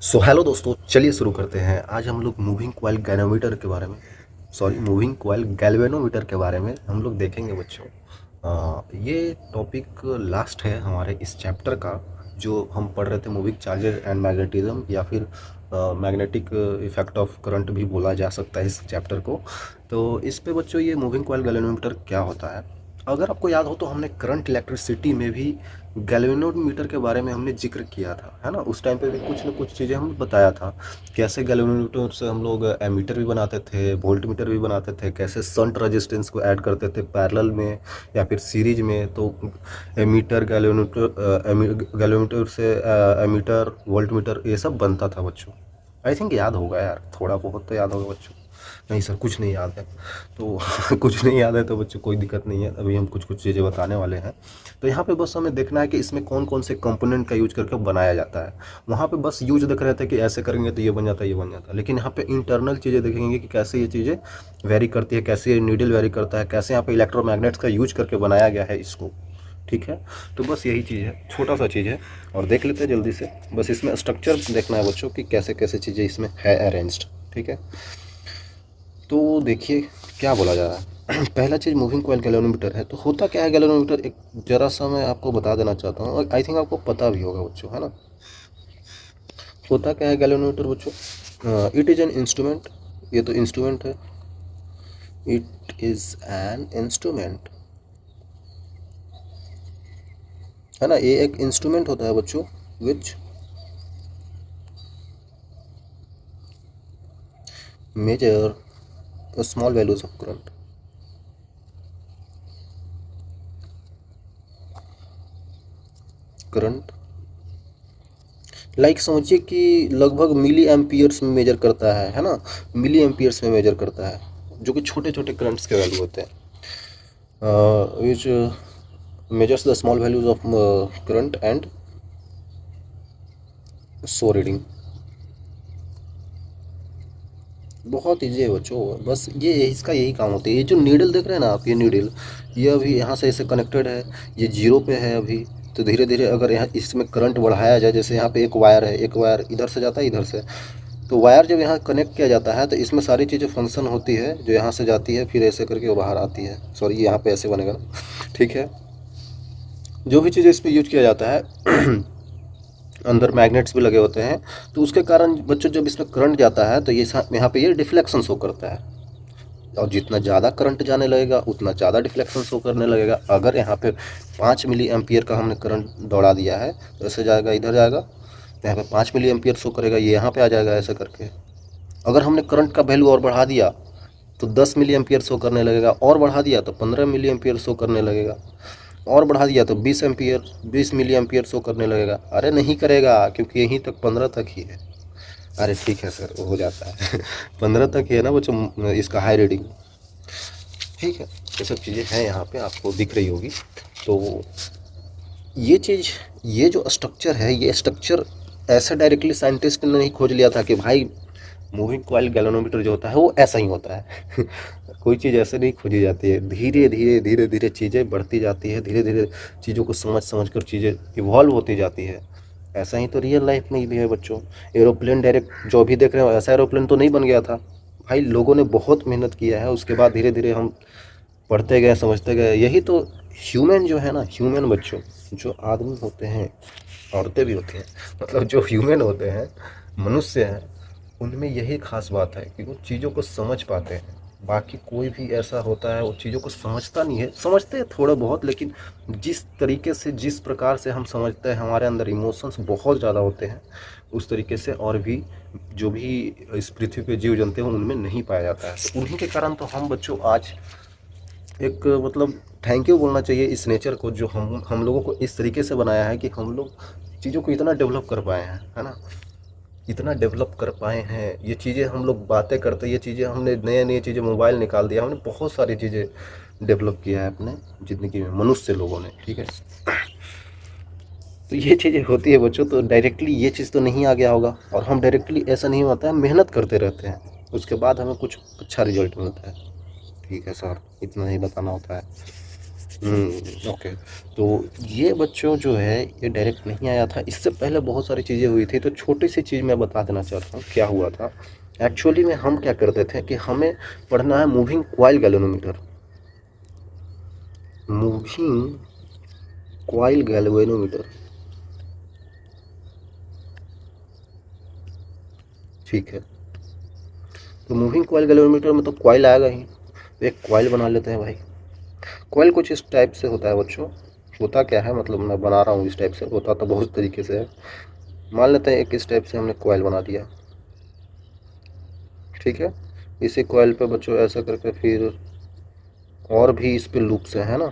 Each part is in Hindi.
हेलो दोस्तों, चलिए शुरू करते हैं। आज हम लोग मूविंग कॉइल गैनोमीटर के बारे में मूविंग कॉइल गैल्वेनोमीटर के बारे में हम लोग देखेंगे बच्चों। ये टॉपिक लास्ट है हमारे इस चैप्टर का, जो हम पढ़ रहे थे मूविंग चार्जेस एंड मैग्नेटिज्म, या फिर मैग्नेटिक इफेक्ट ऑफ करंट भी बोला जा सकता है इस चैप्टर को। तो इस पे बच्चों ये मूविंग कॉइल गैल्वेनोमीटर क्या होता है। अगर आपको याद हो तो हमने करंट इलेक्ट्रिसिटी में भी गैल्वेनोमीटर के बारे में हमने जिक्र किया था, है ना। उस टाइम पे भी कुछ न कुछ चीज़ें हमने बताया था, कैसे गैल्वेनोमीटर से हम लोग एमीटर भी बनाते थे, वोल्ट मीटर भी बनाते थे, कैसे शंट रेजिस्टेंस को ऐड करते थे पैरेलल में या फिर सीरीज में। तो एमीटर गैल्वेनोमीटर से एमीटर वोल्ट मीटर ये सब बनता था बच्चों। आई थिंक याद होगा यार, थोड़ा बहुत तो याद होगा बच्चों। नहीं सर, कुछ नहीं याद है तो कुछ नहीं याद है तो बच्चों कोई दिक्कत नहीं है, अभी हम कुछ कुछ चीज़ें बताने वाले हैं। तो यहाँ पे बस हमें देखना है कि इसमें कौन कौन से कंपोनेंट का यूज करके बनाया जाता है। वहाँ पे बस यूज देख रहे थे कि ऐसे करेंगे तो ये बन जाता है, ये बन जाता है, लेकिन यहाँ पे इंटरनल चीज़ें देखेंगे कि कैसे ये चीज़ें वेरी करती है, कैसे ये नीडल वेरी करता है, कैसे यहाँ पे इलेक्ट्रोमैग्नेट्स का यूज करके बनाया गया है इसको। ठीक है, तो बस यही चीज़ है, छोटा सा चीज़ है और देख लेते हैं जल्दी से। बस इसमें स्ट्रक्चर देखना है बच्चों कि कैसे कैसे चीज़ें इसमें है अरेंज्ड। ठीक है, तो देखिए क्या बोला जा रहा है। पहला चीज़ मूविंग कॉइल गैल्वेनोमीटर है। तो होता क्या है गैल्वेनोमीटर, एक जरा सा मैं आपको बता देना चाहता हूँ, और आई थिंक आपको पता भी होगा बच्चों, है ना। होता क्या है गैल्वेनोमीटर बच्चों, इट इज़ एन इंस्ट्रूमेंट। ये तो इंस्ट्रूमेंट है, इट इज़ एन इंस्ट्रूमेंट, है ना। ये एक इंस्ट्रूमेंट होता है बच्चों which measure small values of current. Current like समझिए कि लगभग मिली एम्पियर्स में मेजर करता है ना। मिली एम्पियर्स में मेजर करता है, जो कि छोटे छोटे करंट्स के वैल्यू होते हैं, विच measures the small values of current and so reading. बहुत ईजी है बच्चों, बस ये इसका यही काम होता है। ये जो नीडल देख रहे हैं ना आप, ये नीडल, ये अभी यहाँ से ऐसे कनेक्टेड है, ये जीरो पे है अभी। तो धीरे धीरे अगर यहाँ इसमें करंट बढ़ाया जाए, जैसे यहाँ पे एक वायर है, एक वायर इधर से जाता है इधर से, तो वायर जब यहाँ कनेक्ट किया जाता है तो इसमें सारी चीज़ें फंक्शन होती है, जो यहाँ से जाती है फिर ऐसे करके वो बाहर आती है। सॉरी, यहाँ पे ऐसे बनेगा ना। ठीक है, जो भी चीज़ें इस पर यूज किया जाता है अंदर मैग्नेट्स भी लगे होते हैं, तो उसके कारण बच्चों जब इसमें करंट जाता है तो ये यहाँ पे ये डिफ्लेक्शन शो करता है। और जितना ज़्यादा करंट जाने लगेगा उतना ज़्यादा डिफ्लेक्शन शो करने लगेगा। अगर यहाँ पे 5 मिली एम्पियर का हमने करंट दौड़ा दिया है तो ऐसे जाएगा, इधर जाएगा, तो यहाँ पे 5 मिली एम्पियर शो करेगा, ये यहाँ पे आ जाएगा ऐसे करके। अगर हमने करंट का वैल्यू और बढ़ा दिया तो 10 मिली एम्पियर शो करने लगेगा, और बढ़ा दिया तो 15 मिली एम्पियर शो करने लगेगा, और बढ़ा दिया तो 20 मिली एम्पियर शो करने लगेगा। अरे नहीं करेगा, क्योंकि यहीं तक 15 तक ही है। अरे ठीक है सर, हो जाता है 15 तक ही है ना बच्चों इसका हाई रीडिंग। ठीक है, ये सब चीज़ें हैं यहाँ पे आपको दिख रही होगी। तो ये चीज़, ये जो स्ट्रक्चर है, ये स्ट्रक्चर ऐसा डायरेक्टली साइंटिस्ट ने नहीं खोज लिया था कि भाई मूविंग कॉइल गैल्वेनोमीटर जो होता है वो ऐसा ही होता है कोई चीज़ ऐसे नहीं खोजी जाती है, धीरे धीरे धीरे धीरे चीज़ें बढ़ती जाती है, धीरे धीरे चीज़ों को समझ समझ कर चीज़ें इवॉल्व होती जाती है। ऐसा ही तो रियल लाइफ में भी है बच्चों। एरोप्लेन डायरेक्ट जो अभी देख रहे हो, ऐसा एरोप्लेन तो नहीं बन गया था भाई, लोगों ने बहुत मेहनत किया है, उसके बाद धीरे धीरे हम पढ़ते गए, समझते गए। यही तो ह्यूमन जो है ना, ह्यूमन बच्चों, जो आदमी होते हैं, औरतें भी होती हैं, मतलब जो ह्यूमन होते हैं, मनुष्य हैं, उनमें यही खास बात है कि वो चीज़ों को समझ पाते हैं। बाकी कोई भी ऐसा होता है वो चीज़ों को समझता नहीं है, समझते हैं थोड़ा बहुत, लेकिन जिस तरीके से, जिस प्रकार से हम समझते हैं, हमारे अंदर इमोशंस बहुत ज़्यादा होते हैं, उस तरीके से और भी जो भी इस पृथ्वी पे जीव जंतु हैं उनमें नहीं पाया जाता है। तो उन्हीं के कारण तो हम बच्चों आज एक मतलब थैंक यू बोलना चाहिए इस नेचर को, जो हम लोगों को इस तरीके से बनाया है कि हम लोग चीज़ों को इतना डेवलप कर पाए हैं, है ना। इतना डेवलप कर पाए हैं, ये चीज़ें हम लोग बातें करते, ये चीज़ें हमने नए नए चीज़ें, मोबाइल निकाल दिया, हमने बहुत सारी चीज़ें डेवलप किया है अपने ज़िंदगी में, मनुष्य लोगों ने। ठीक है, तो ये चीज़ें होती है बच्चों। तो डायरेक्टली ये चीज़ तो नहीं आ गया होगा, और हम डायरेक्टली ऐसा नहीं होता है, मेहनत करते रहते हैं, उसके बाद हमें कुछ अच्छा रिजल्ट मिलता है। ठीक है सर, इतना ही बताना होता है। ओके। तो ये बच्चों जो है ये डायरेक्ट नहीं आया था, इससे पहले बहुत सारी चीज़ें हुई थी। तो छोटी सी चीज़ मैं बता देना चाहता हूँ क्या हुआ था। एक्चुअली में हम क्या करते थे कि हमें पढ़ना है moving coil galvanometer. Moving coil galvanometer, ठीक है। तो मूविंग कॉइल गैल्वेनोमीटर में तो कॉइल आएगा ही, तो एक कॉइल बना लेते हैं भाई। कॉइल कुछ इस टाइप से होता है बच्चों। होता क्या है, मतलब मैं बना रहा हूँ इस टाइप से, होता तो बहुत तरीके से है। मान लेते हैं एक इस टाइप से हमने कॉइल बना दिया, ठीक है। इसी कॉइल पे बच्चों ऐसा करके फिर और भी इस पे लूप्स है ना,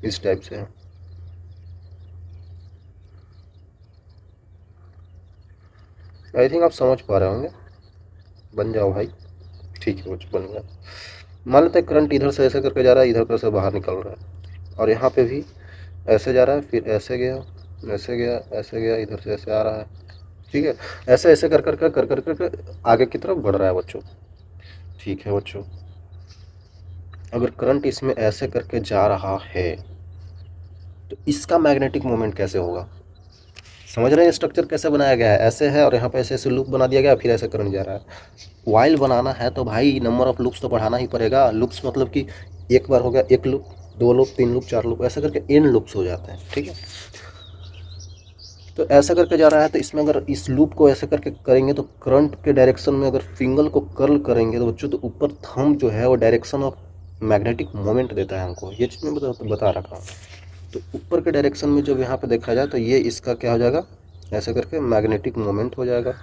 इस टाइप से है। आई थिंक आप समझ पा रहे होंगे। बन जाओ भाई, ठीक है बच्चों बन गया। मान लेते हैं करंट इधर से ऐसे करके जा रहा है, इधर से बाहर निकल रहा है, और यहाँ पे भी ऐसे जा रहा है, फिर ऐसे गया, ऐसे गया, ऐसे गया, इधर से ऐसे आ रहा है, ठीक है। ऐसे ऐसे कर आगे की तरफ बढ़ रहा है बच्चों, ठीक है बच्चों। अगर करंट इसमें ऐसे करके जा रहा है तो इसका मैग्नेटिक मोमेंट कैसे होगा? समझ रहे हैं स्ट्रक्चर कैसे बनाया गया है? ऐसे है और यहाँ पे ऐसे ऐसे लूप बना दिया गया, फिर ऐसे करंट जा रहा है। वाइल बनाना है तो भाई नंबर ऑफ लूप्स तो बढ़ाना ही पड़ेगा। लूप्स मतलब कि एक बार हो गया एक लूप, दो लूप, तीन लूप, चार लूप, ऐसा करके एन लूप्स हो जाते हैं, ठीक है। तो ऐसा करके जा रहा है, तो इसमें अगर इस लूप को ऐसे करके करेंगे तो करंट के डायरेक्शन में अगर फिंगल को कर्ल करेंगे तो बच्चों, तो ऊपर थंब जो है वो डायरेक्शन ऑफ मैग्नेटिक मोमेंट देता है हमको। ये चीज़ मैं बता रखा हूँ। तो ऊपर के डायरेक्शन में जब यहाँ पे देखा जाए तो ये इसका क्या हो जाएगा, ऐसा करके मैग्नेटिक मोमेंट हो जाएगा।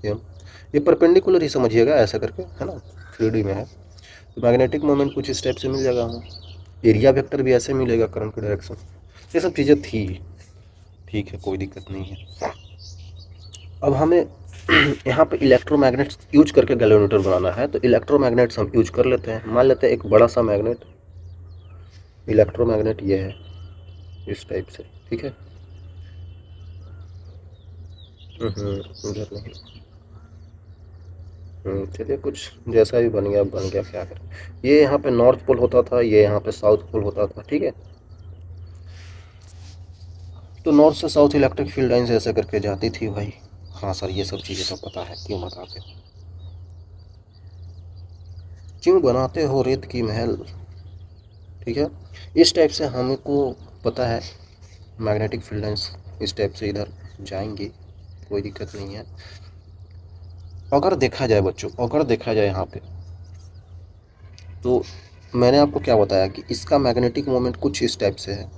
ये परपेंडिकुलर ही समझिएगा, ऐसा करके है ना, 3D में है। तो मैग्नेटिक मोमेंट कुछ इस टाइप से मिल जाएगा हमें। एरिया वेक्टर भी ऐसे मिलेगा करंट की डायरेक्शन। ये सब चीज़ें थी, ठीक है, कोई दिक्कत नहीं है। अब हमें यहाँ पे इलेक्ट्रोमैग्नेट्स यूज करके गैल्वेनोमीटर बनाना है, तो इलेक्ट्रोमैग्नेट्स हम यूज कर लेते हैं। मान लेते हैं एक बड़ा सा मैग्नेट, इलेक्ट्रोमैग्नेट ये है इस टाइप से, ठीक है। उधर नहीं, चलिए कुछ जैसा भी बन गया बन गया, क्या करें। ये यहाँ पे नॉर्थ पोल होता था, ये यहाँ पे साउथ पोल होता था, ठीक है। तो नॉर्थ से साउथ इलेक्ट्रिक फील्ड लाइन से ऐसे करके जाती थी भाई। हाँ सर, ये सब चीज़ें तो पता है, क्यों बताते हो, क्यों बनाते हो रेत की महल, ठीक है। इस टाइप से हमको पता है मैग्नेटिक फील्ड लाइंस इस टाइप से इधर जाएंगी, कोई दिक्कत नहीं है। अगर देखा जाए बच्चों, अगर देखा जाए यहाँ पे, तो मैंने आपको क्या बताया कि इसका मैग्नेटिक मोमेंट कुछ इस टाइप से है,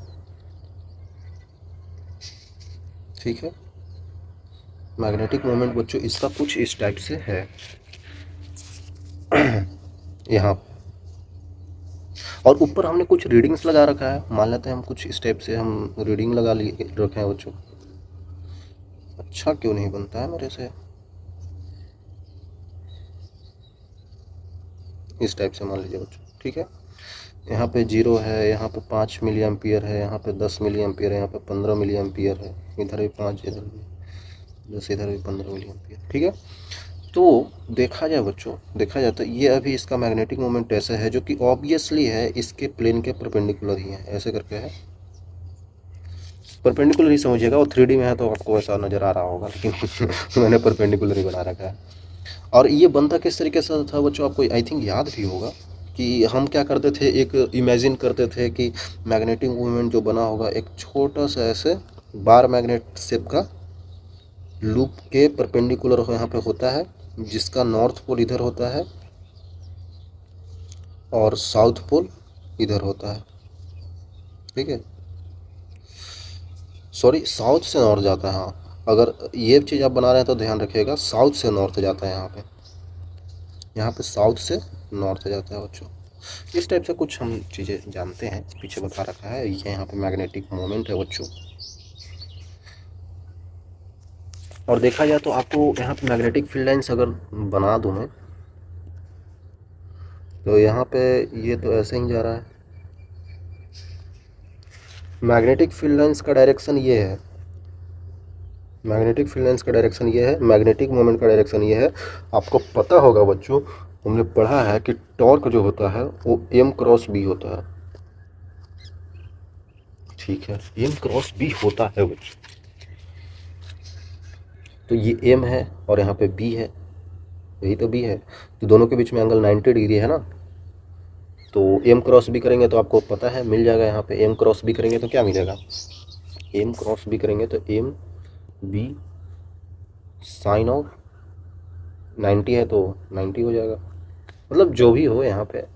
ठीक है। मैग्नेटिक मोमेंट बच्चों इसका कुछ इस टाइप से है यहाँ। और ऊपर हमने कुछ रीडिंग्स लगा रखा है, मान लेते हैं हम कुछ इस टाइप से हम रीडिंग लगा लिए रखे हैं बच्चों। अच्छा क्यों नहीं बनता है मेरे से, इस टाइप से मान लीजिए बच्चों, ठीक है। यहाँ पे 0 है, यहाँ पे 5 मिली एम्पियर है, यहाँ पे 10 मिली एम्पियर है, यहाँ पे 15 मिली एम्पियर है, इधर भी 5, इधर भी 10, इधर भी 15 मिली एम्पियर, ठीक है। तो देखा जाए बच्चों, देखा जाए तो ये अभी इसका मैग्नेटिक मोमेंट ऐसा है जो कि ऑब्वियसली है इसके प्लेन के परपेंडिकुलर ही है, ऐसे करके है। परपेंडिकुलर ही समझिएगा, वो 3D में है तो आपको ऐसा नज़र आ रहा होगा, लेकिन मैंने परपेंडिकुलर ही बना रखा है। और ये बनता किस तरीके से था बच्चों, आपको आई थिंक याद भी होगा कि हम क्या करते थे, एक इमेजिन करते थे कि मैग्नेटिक मूवमेंट जो बना होगा एक छोटा सा ऐसे बार मैग्नेट शेप का लूप के परपेंडिकुलर यहाँ पे होता है, जिसका नॉर्थ पोल इधर होता है और साउथ पोल इधर होता है, ठीक है। सॉरी, साउथ से नॉर्थ जाता है, हाँ। अगर ये चीज़ आप बना रहे हैं तो ध्यान रखिएगा, साउथ से नॉर्थ जाता है यहाँ पे, यहाँ पे साउथ से नॉर्थ जाता है बच्चों। इस टाइप से कुछ हम चीज़ें जानते हैं, पीछे बता रखा है। ये यहाँ पे मैग्नेटिक मोमेंट है बच्चों। और देखा जाए तो आपको यहाँ पे मैग्नेटिक फील्ड लाइंस अगर बना दूँ मैं, तो यहाँ पे ये तो ऐसे ही जा रहा है। मैग्नेटिक फील्ड लाइंस का डायरेक्शन ये है, मैग्नेटिक फील्ड लाइंस का डायरेक्शन ये है, मैग्नेटिक मोमेंट का डायरेक्शन ये है। आपको पता होगा बच्चों, हमने पढ़ा है कि टॉर्क जो होता है वो m क्रॉस b होता है, ठीक है, एम क्रॉस बी होता है बच्चों। तो ये एम है और यहाँ पे बी है, यही तो बी है, तो दोनों के बीच में एंगल 90 डिग्री है ना। तो एम क्रॉस बी करेंगे तो आपको पता है मिल जाएगा, यहाँ पे एम क्रॉस बी करेंगे तो क्या मिलेगा, एम क्रॉस बी करेंगे तो एम बी साइन ऑफ 90 है तो 90 हो जाएगा, मतलब जो भी हो यहाँ पे।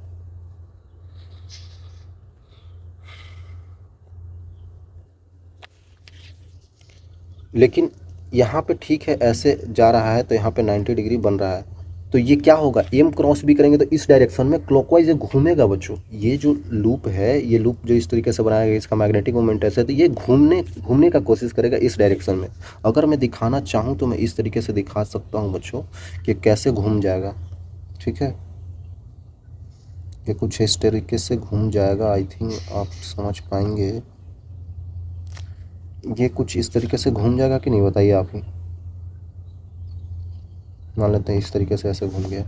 लेकिन यहाँ पे ठीक है ऐसे जा रहा है तो यहाँ पे 90 डिग्री बन रहा है, तो ये क्या होगा, एम क्रॉस भी करेंगे तो इस डायरेक्शन में क्लॉकवाइज घूमेगा बच्चों। ये जो लूप है, ये लूप जो इस तरीके से बनाया गया, इसका मैग्नेटिक मोमेंट ऐसे है, तो ये घूमने का कोशिश करेगा इस डायरेक्शन में। अगर मैं दिखाना चाहूँ तो मैं इस तरीके से दिखा सकता हूँ बच्चों कि कैसे घूम जाएगा। ठीक है, ये कुछ इस तरीके से घूम जाएगा, आई थिंक आप समझ पाएंगे। ये कुछ इस तरीके से घूम जाएगा कि नहीं, बताइए आप ही। मान लेते हैं इस तरीके से ऐसे घूम गया,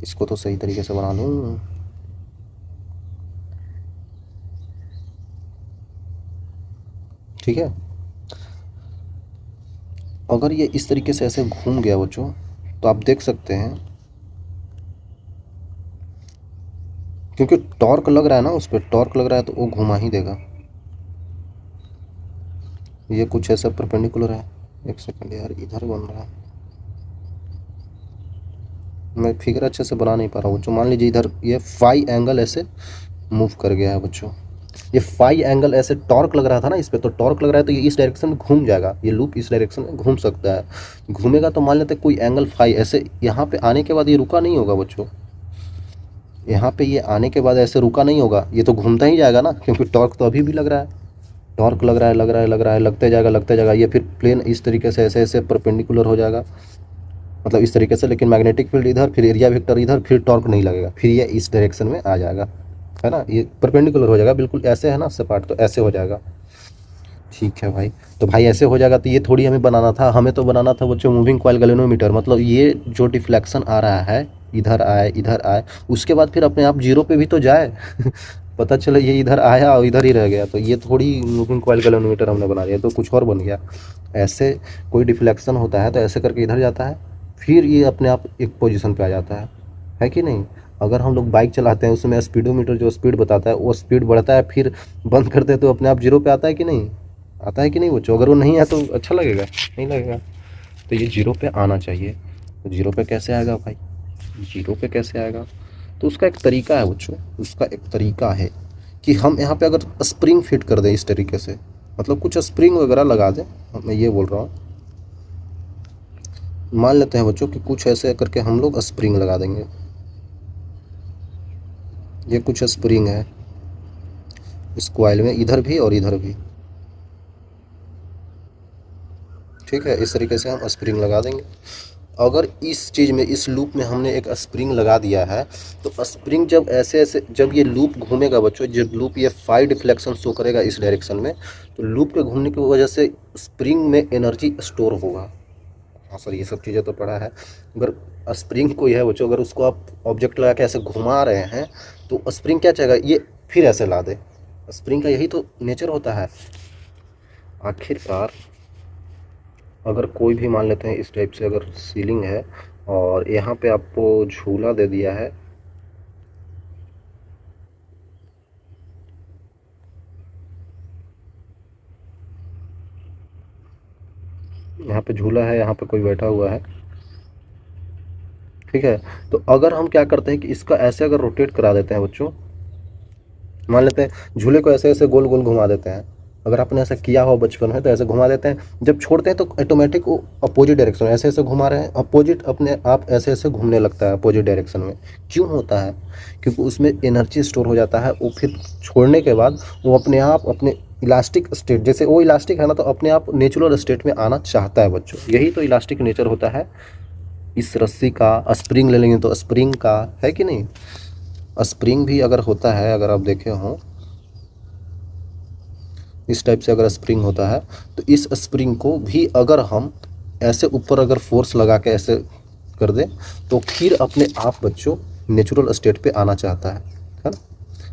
इसको तो सही तरीके से बना लूँ। ठीक है, अगर ये इस तरीके से ऐसे घूम गया बच्चों तो आप देख सकते हैं, क्योंकि टॉर्क लग रहा है ना, उस पर टॉर्क लग रहा है तो वो घुमा ही देगा। ये कुछ ऐसा परपेंडिकुलर है, एक सेकंड यार, इधर बन रहा है, मैं फिगर अच्छे से बना नहीं पा रहा हूँ बच्चों। मान लीजिए इधर ये फाई एंगल ऐसे मूव कर गया है बच्चों, ये फाई एंगल ऐसे टॉर्क लग रहा था ना इस पे, तो टॉर्क लग रहा है तो ये इस डायरेक्शन में घूम जाएगा, ये लूप इस डायरेक्शन में घूम सकता है। घूमेगा तो मान लेते हैं कोई एंगल फाई ऐसे यहाँ पे आने के बाद ये रुका नहीं होगा बच्चों, यहाँ पे ये आने के बाद ऐसे रुका नहीं होगा, ये तो घूमता ही जाएगा ना, क्योंकि टॉर्क तो अभी भी लग रहा है, टॉर्क लग रहा है, लग रहा है, लग रहा है, लगते जाएगा, लगते जाएगा। ये फिर प्लेन इस तरीके से ऐसे ऐसे परपेंडिकुलर हो जाएगा, मतलब इस तरीके से, लेकिन मैग्नेटिक फील्ड इधर, फिर एरिया वेक्टर इधर, फिर टॉर्क नहीं लगेगा, फिर ये इस डायरेक्शन में आ जाएगा, है ना, ये परपेंडिकुलर हो जाएगा बिल्कुल ऐसे, है ना सपाट, तो ऐसे हो जाएगा। ठीक है भाई, तो भाई ऐसे हो जाएगा, तो ये थोड़ी हमें बनाना था, हमें तो बनाना था बच्चों मूविंग कॉइल गैल्वेनोमीटर, मतलब ये जो डिफ्लेक्शन आ रहा है, इधर आए, उसके बाद फिर अपने आप जीरो पे भी तो जाए पता चले ये इधर आया और इधर ही रह गया, तो ये थोड़ी मूविंग कॉइल गैल्वेनोमीटर हमने बना दिया, तो कुछ और बन गया। ऐसे कोई डिफ्लेक्शन होता है तो ऐसे करके इधर जाता है, फिर ये अपने आप एक पोजीशन पे आ जाता है कि नहीं। अगर हम लोग बाइक चलाते हैं उसमें स्पीडोमीटर जो स्पीड बताता है वो स्पीड बढ़ता है, फिर बंद करते हैं तो अपने आप जीरो पे आता है कि नहीं, आता है कि नहीं बच्चों। अगर वो नहीं है तो अच्छा लगेगा, नहीं लगेगा, तो ये जीरो पे आना चाहिए। तो जीरो पे कैसे आएगा भाई, जीरो पे कैसे आएगा, तो उसका एक तरीका है बच्चों, उसका एक तरीका है कि हम यहाँ पे अगर स्प्रिंग फिट कर दें इस तरीके से, मतलब कुछ स्प्रिंग वगैरह लगा दें, मैं ये बोल रहा हूँ। मान लेते हैं बच्चों कि कुछ ऐसे करके हम लोग स्प्रिंग लगा देंगे, ये कुछ स्प्रिंग है इस कॉइल में, इधर भी और इधर भी। ठीक है, इस तरीके से हम स्प्रिंग लगा देंगे। अगर इस चीज़ में, इस लूप में हमने एक स्प्रिंग लगा दिया है, तो स्प्रिंग जब ऐसे ऐसे, जब ये लूप घूमेगा बच्चों, जब लूप ये फाई डिफ्लेक्शन शो करेगा इस डायरेक्शन में, तो लूप के घूमने की वजह से स्प्रिंग में एनर्जी स्टोर होगा। हाँ सर, ये सब चीज़ें तो पढ़ा है। अगर स्प्रिंग कोई है बच्चों, अगर उसको आप ऑब्जेक्ट लगा के ऐसे घुमा रहे हैं तो स्प्रिंग क्या चाहेगा, ये फिर ऐसे ला दे। स्प्रिंग का यही तो नेचर होता है। आखिरकार अगर कोई भी, मान लेते हैं इस टाइप से अगर सीलिंग है और यहाँ पे आपको झूला दे दिया है, यहाँ पे झूला है, यहाँ पे कोई बैठा हुआ है, ठीक है। तो अगर हम क्या करते हैं कि इसका ऐसे अगर रोटेट करा देते हैं बच्चों, मान लेते हैं झूले को ऐसे ऐसे गोल गोल घुमा देते हैं, अगर आपने ऐसा किया हो बचपन में तो ऐसे घुमा देते हैं, जब छोड़ते हैं तो ऑटोमेटिक वो अपोजिट डायरेक्शन में ऐसे ऐसे घुमा रहे हैं, अपोजिट अपने आप ऐसे ऐसे घूमने लगता है अपोजिट डायरेक्शन में। क्यों होता है, क्योंकि उसमें एनर्जी स्टोर हो जाता है, वो फिर छोड़ने के बाद वो अपने आप अपने इलास्टिक स्टेट, जैसे वो इलास्टिक है ना, तो अपने आप नेचुरल स्टेट में आना चाहता है बच्चों। यही तो इलास्टिक नेचर होता है इस रस्सी का। स्प्रिंग ले लेंगे तो स्प्रिंग का है कि नहीं, स्प्रिंग भी अगर होता है, अगर आप देखे हों इस टाइप से अगर स्प्रिंग होता है, तो इस स्प्रिंग को भी अगर हम ऐसे ऊपर अगर फोर्स लगा के ऐसे कर दें तो फिर अपने आप बच्चों नेचुरल स्टेट पे आना चाहता है ना।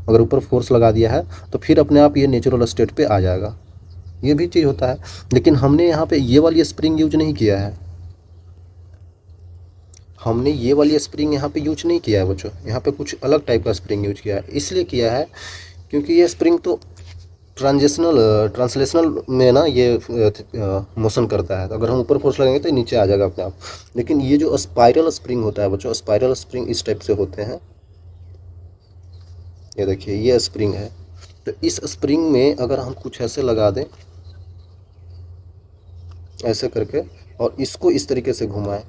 अगर ऊपर फोर्स लगा दिया है तो फिर अपने आप ये नेचुरल स्टेट पे आ जाएगा। ये भी चीज़ होता है, लेकिन हमने यहाँ पे ये वाली स्प्रिंग यूज नहीं किया है। हमने ये वाली स्प्रिंग यहाँ पे यूज नहीं किया है बच्चों, यहाँ पे कुछ अलग टाइप का स्प्रिंग यूज किया है। इसलिए किया है क्योंकि ये स्प्रिंग तो ट्रांसलेशनल में ना ये मोशन करता है, तो अगर हम ऊपर फोर्स लगाएंगे तो नीचे आ जाएगा अपने आप। लेकिन ये जो स्पाइरल स्प्रिंग होता है बच्चों, स्पाइरल स्प्रिंग इस टाइप से होते हैं। ये देखिए ये स्प्रिंग है, तो इस स्प्रिंग में अगर हम कुछ ऐसे लगा दें, ऐसे करके, और इसको इस तरीके से घुमाएं,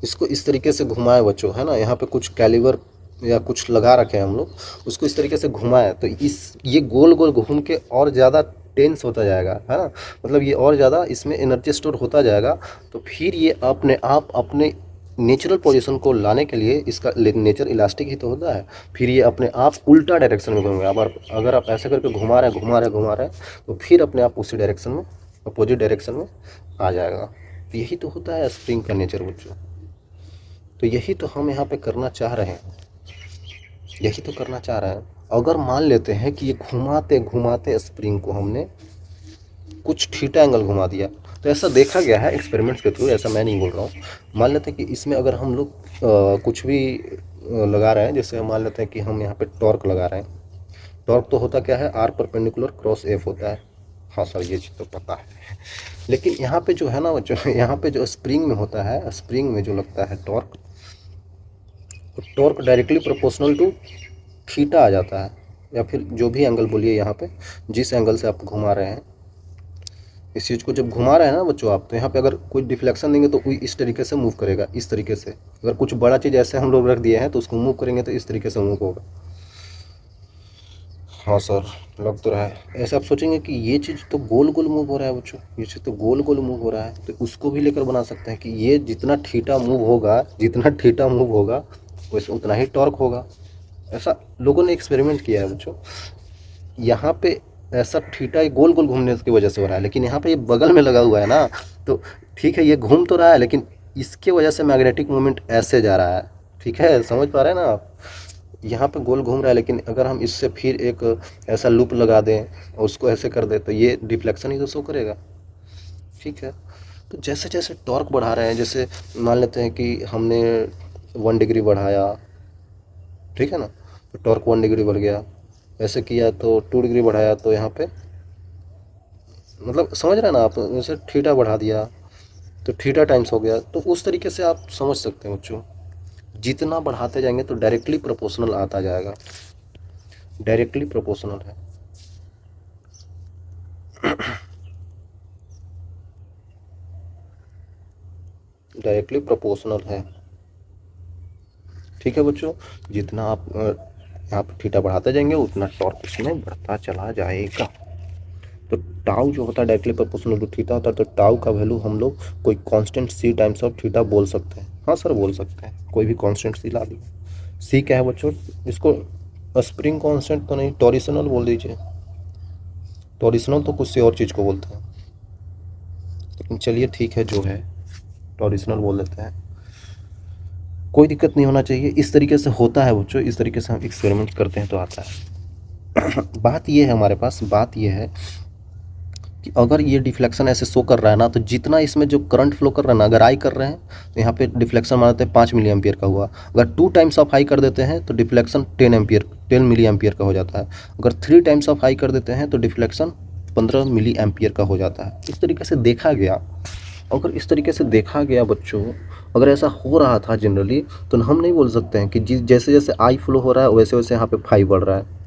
इसको इस तरीके से घुमाएं बच्चों, है ना, यहाँ पे कुछ कैलिबर या कुछ लगा रखे हैं हम लोग, उसको इस तरीके से घुमाएं तो ये गोल गोल घूम के और ज़्यादा टेंस होता जाएगा, है ना, मतलब ये और ज़्यादा इसमें एनर्जी स्टोर होता जाएगा। तो फिर ये अपने आप अपने नेचुरल पोजीशन को लाने के लिए, इसका नेचर इलास्टिक ही तो होता है, फिर ये अपने आप उल्टा डायरेक्शन में घूमेंगे। अब अगर आप ऐसे करके घुमा रहे हैं तो फिर अपने आप उसी डायरेक्शन में, अपोजिट डायरेक्शन में आ जाएगा। तो यही तो होता है स्प्रिंग का नेचर बच्चों। तो यही तो हम यहाँ पे करना चाह रहे हैं, यही तो करना चाह रहे हैं। अगर मान लेते हैं कि ये घुमाते घुमाते स्प्रिंग को हमने कुछ थीटा एंगल घुमा दिया, तो ऐसा देखा गया है एक्सपेरिमेंट्स के थ्रू, ऐसा मैं नहीं बोल रहा हूँ। मान लेते हैं कि इसमें अगर हम लोग कुछ भी लगा रहे हैं, जैसे हम मान लेते हैं कि हम यहाँ पे टॉर्क लगा रहे हैं। टॉर्क तो होता क्या है, आर परपेंडिकुलर क्रॉस एफ होता है। हाँ सर ये चीज़ तो पता है। लेकिन यहाँ पे जो है ना बच्चों, यहाँ पे जो स्प्रिंग में होता है, स्प्रिंग में जो लगता है torque, torque directly proportional to theta आ जाता है, या फिर जो भी एंगल बोलिए यहाँ पे, जिस एंगल से आप घुमा रहे हैं इस चीज़ को, जब घुमा रहे हैं ना बच्चों आप, तो यहाँ पे अगर कोई डिफ्लेक्शन देंगे तो कोई इस तरीके से मूव करेगा, इस तरीके से। अगर कुछ बड़ा चीज़ ऐसे हम लोग रख दिए हैं तो उसको मूव करेंगे तो इस तरीके से मूव होगा। हाँ सर लग तो रहा है। ऐसे आप सोचेंगे कि ये चीज़ तो गोल गोल मूव हो रहा है बच्चों, ये चीज़ तो गोल गोल मूव हो रहा है, तो उसको भी लेकर बना सकते हैं कि ये जितना थीटा मूव होगा, जितना थीटा मूव होगा वैसे उतना ही टॉर्क होगा। ऐसा लोगों ने एक्सपेरिमेंट किया है बच्चों। यहाँ पे ऐसा थीटा गोल गोल घूमने की वजह से हो रहा है, लेकिन यहाँ पे ये बगल में लगा हुआ है ना, तो ठीक है ये घूम तो रहा है, लेकिन इसके वजह से मैग्नेटिक मोमेंट ऐसे जा रहा है। ठीक है, समझ पा रहे हैं ना आप, यहाँ पे गोल घूम रहा है, लेकिन अगर हम इससे फिर एक ऐसा लूप लगा दें और उसको ऐसे कर दें तो ये डिफ्लेक्शन ही तो शो करेगा। ठीक है, तो जैसे जैसे टॉर्क बढ़ा रहे हैं, जैसे मान लेते हैं कि हमने 1 डिग्री बढ़ाया, ठीक है ना, तो टॉर्क 1 डिग्री बढ़ गया, ऐसे किया तो 2 डिग्री बढ़ाया, तो यहाँ पे मतलब समझ रहे हैं ना आप, जैसे थीटा बढ़ा दिया तो थीटा टाइम्स हो गया। तो उस तरीके से आप समझ सकते हैं बच्चों, जितना बढ़ाते जाएंगे तो डायरेक्टली प्रोपोर्शनल आता जाएगा, डायरेक्टली प्रोपोर्शनल है। डायरेक्टली प्रोपोर्शनल है। ठीक है बच्चों, जितना आप यहाँ पर थीटा बढ़ाते जाएंगे उतना टॉर्क इसमें बढ़ता चला जाएगा। तो टाउ जो होता है डायरेक्टली प्रोपोर्शनल टू थीटा होता है, तो टाउ का वैल्यू हम लोग कोई constant C times of theta बोल सकते हैं। हाँ सर बोल सकते हैं, कोई भी कांस्टेंट सी ला दिए। सी क्या है बच्चों, इसको स्प्रिंग कांस्टेंट तो नहीं, टॉरिशनल बोल दीजिए। टॉरिशनल तो कुछ से और चीज़ को बोलते हैं, लेकिन चलिए ठीक है जो है टॉरिशनल बोल देते हैं, कोई दिक्कत नहीं होना चाहिए। इस तरीके से होता है बच्चों, इस तरीके से हम एक्सपेरिमेंट करते हैं तो आता है। बात ये है, हमारे पास बात ये है कि अगर ये डिफ्लेक्शन ऐसे शो कर रहा है ना, तो जितना इसमें जो करंट फ्लो कर रहा है ना, अगर आई कर रहे हैं तो यहाँ पे डिफ्लेक्शन मानते हैं 5 मिली एम्पियर का हुआ। अगर 2 टाइम्स ऑफ आई कर देते हैं तो डिफ्लेक्शन 10 मिली एम्पियर का हो जाता है। अगर 3 टाइम्स ऑफ आई कर देते हैं तो डिफ्लेक्शन 15 मिली एम्पियर का हो जाता है। इस तरीके से देखा गया। अगर इस तरीके से देखा गया बच्चों, अगर ऐसा हो रहा था जनरली, तो हम नहीं बोल सकते हैं कि जैसे जैसे आई फ्लो हो रहा है वैसे वैसे यहाँ पे फाई बढ़ रहा है।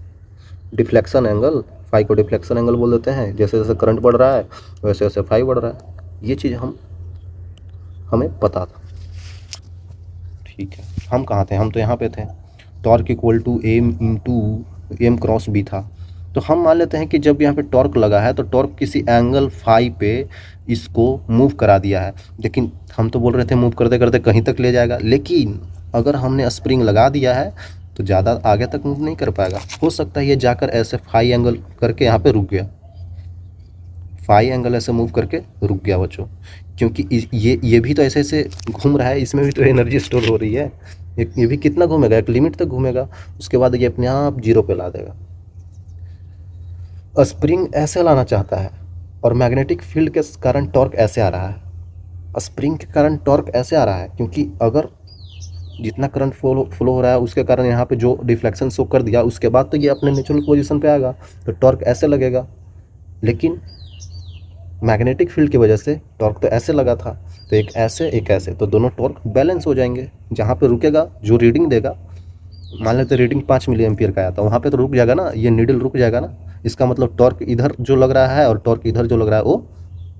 डिफ्लेक्शन एंगल, फाई को डिफ्लेक्शन एंगल बोल देते हैं। जैसे जैसे करंट बढ़ रहा है वैसे वैसे फाई बढ़ रहा है। ये चीज़ हमें पता था। ठीक है, हम कहाँ थे, हम तो यहाँ पे थे। Torque equal to M into M cross B था। तो हम मान लेते हैं कि जब यहाँ पे टॉर्क लगा है तो टॉर्क किसी एंगल फाई पे इसको मूव करा दिया है, लेकिन हम तो बोल रहे थे मूव करते करते कहीं तक ले जाएगा। लेकिन अगर हमने स्प्रिंग लगा दिया है तो ज़्यादा आगे तक मूव नहीं कर पाएगा। हो सकता है ये जाकर ऐसे फाई एंगल करके यहाँ पे रुक गया, फाई एंगल ऐसे मूव करके रुक गया बच्चों, क्योंकि ये भी तो ऐसे ऐसे घूम रहा है, इसमें भी तो एनर्जी स्टोर हो रही है। ये भी कितना घूमेगा, एक लिमिट तक घूमेगा, उसके बाद ये अपने आप जीरो पे ला देगा। स्प्रिंग ऐसे लाना चाहता है और मैग्नेटिक फील्ड के कारण टॉर्क ऐसे आ रहा है। स्प्रिंग के कारण टॉर्क ऐसे आ रहा है क्योंकि अगर जितना करंट फ्लो हो रहा है उसके कारण यहाँ पे जो डिफ्लेक्शन शो कर दिया, उसके बाद तो ये अपने नेचुरल पोजीशन पे आएगा, तो टॉर्क ऐसे लगेगा। लेकिन मैग्नेटिक फील्ड की वजह से टॉर्क तो ऐसे लगा था, तो एक ऐसे, तो दोनों टॉर्क बैलेंस हो जाएंगे। जहाँ पे रुकेगा, जो रीडिंग देगा, मान लेते रीडिंग 5 मिली एम्पियर का आया था, वहाँ पे तो रुक जाएगा ना, ये नीडल रुक जाएगा ना। इसका मतलब टॉर्क इधर जो लग रहा है और टॉर्क इधर जो लग रहा है वो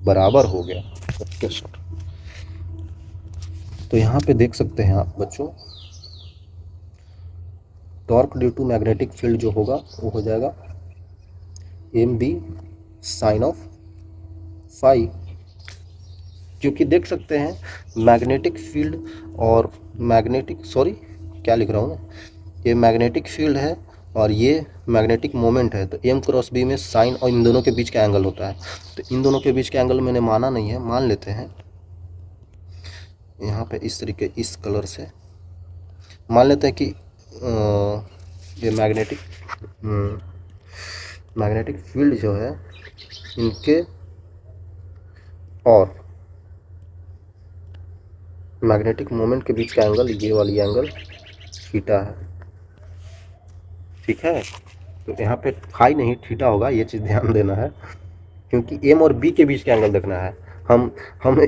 बराबर हो गया। तो यहाँ पे देख सकते हैं आप बच्चों, torque due to magnetic field जो होगा वो हो जाएगा M B sine of phi. क्योंकि देख सकते हैं मैग्नेटिक फील्ड और क्या लिख रहा हूँ मैं, ये मैग्नेटिक फील्ड है और ये मैग्नेटिक मोमेंट है, तो एम क्रॉस बी में साइन और इन दोनों के बीच का एंगल होता है। तो इन दोनों के बीच का एंगल मैंने माना नहीं है, मान लेते हैं यहाँ पे इस तरीके, इस कलर से मान लेते हैं कि ये मैग्नेटिक फील्ड जो है इनके और मैग्नेटिक मोमेंट के बीच का एंगल, ये वाली एंगल थीटा है, ठीक है। तो यहाँ पे फाई नहीं थीटा होगा, ये चीज़ ध्यान देना है, क्योंकि एम और बी के बीच का एंगल देखना है। हम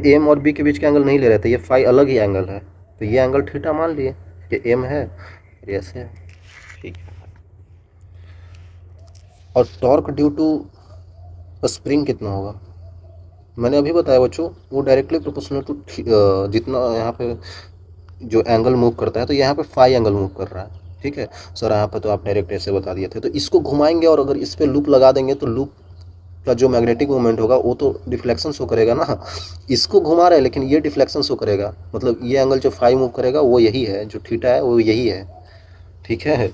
एम और बी के बीच का एंगल नहीं ले रहे थे, ये फाई अलग ही एंगल है, तो ये एंगल थीटा मान लिए, ये एम है और ऐसे है, ठीक है। और टॉर्क ड्यू टू स्प्रिंग कितना होगा, मैंने अभी बताया बच्चों, वो डायरेक्टली प्रोपोर्शनल टू जितना यहाँ पे जो एंगल मूव करता है, तो यहाँ पे फाई एंगल मूव कर रहा है, ठीक है सर। यहाँ पे तो आप डायरेक्ट ऐसे बता दिए थे, तो इसको घुमाएंगे और अगर इस पर लूप लगा देंगे तो लूप का जो मैग्नेटिक मोमेंट होगा वो तो डिफ्लेक्शन शो करेगा ना। इसको घुमा रहे हैं लेकिन ये डिफ्लेक्शन शो करेगा, मतलब ये एंगल जो फाई मूव करेगा वो यही है, जो थीटा है वो यही है, ठीक है।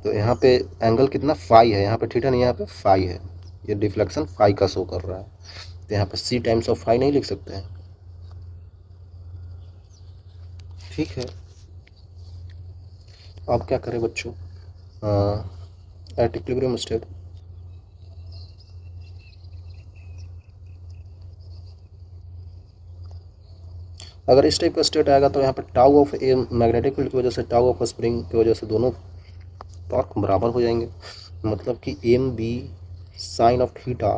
तो यहाँ पे एंगल कितना फाई है, यहाँ पे थीटा नहीं, यहाँ पे फाई है, ये डिफ्लेक्शन फाई का शो कर रहा है। तो यहाँ पे सी टाइम्स ऑफ फाई नहीं लिख सकते हैं, ठीक है। अब क्या करें बच्चों, एट इक्विलिब्रियम स्टेट अगर इस टाइप का स्टेट आएगा तो यहाँ पे tau of a magnetic field की वजह से, टाउ ऑफ स्प्रिंग की वजह से दोनों टॉर्क बराबर हो जाएंगे। मतलब कि M B sine of theta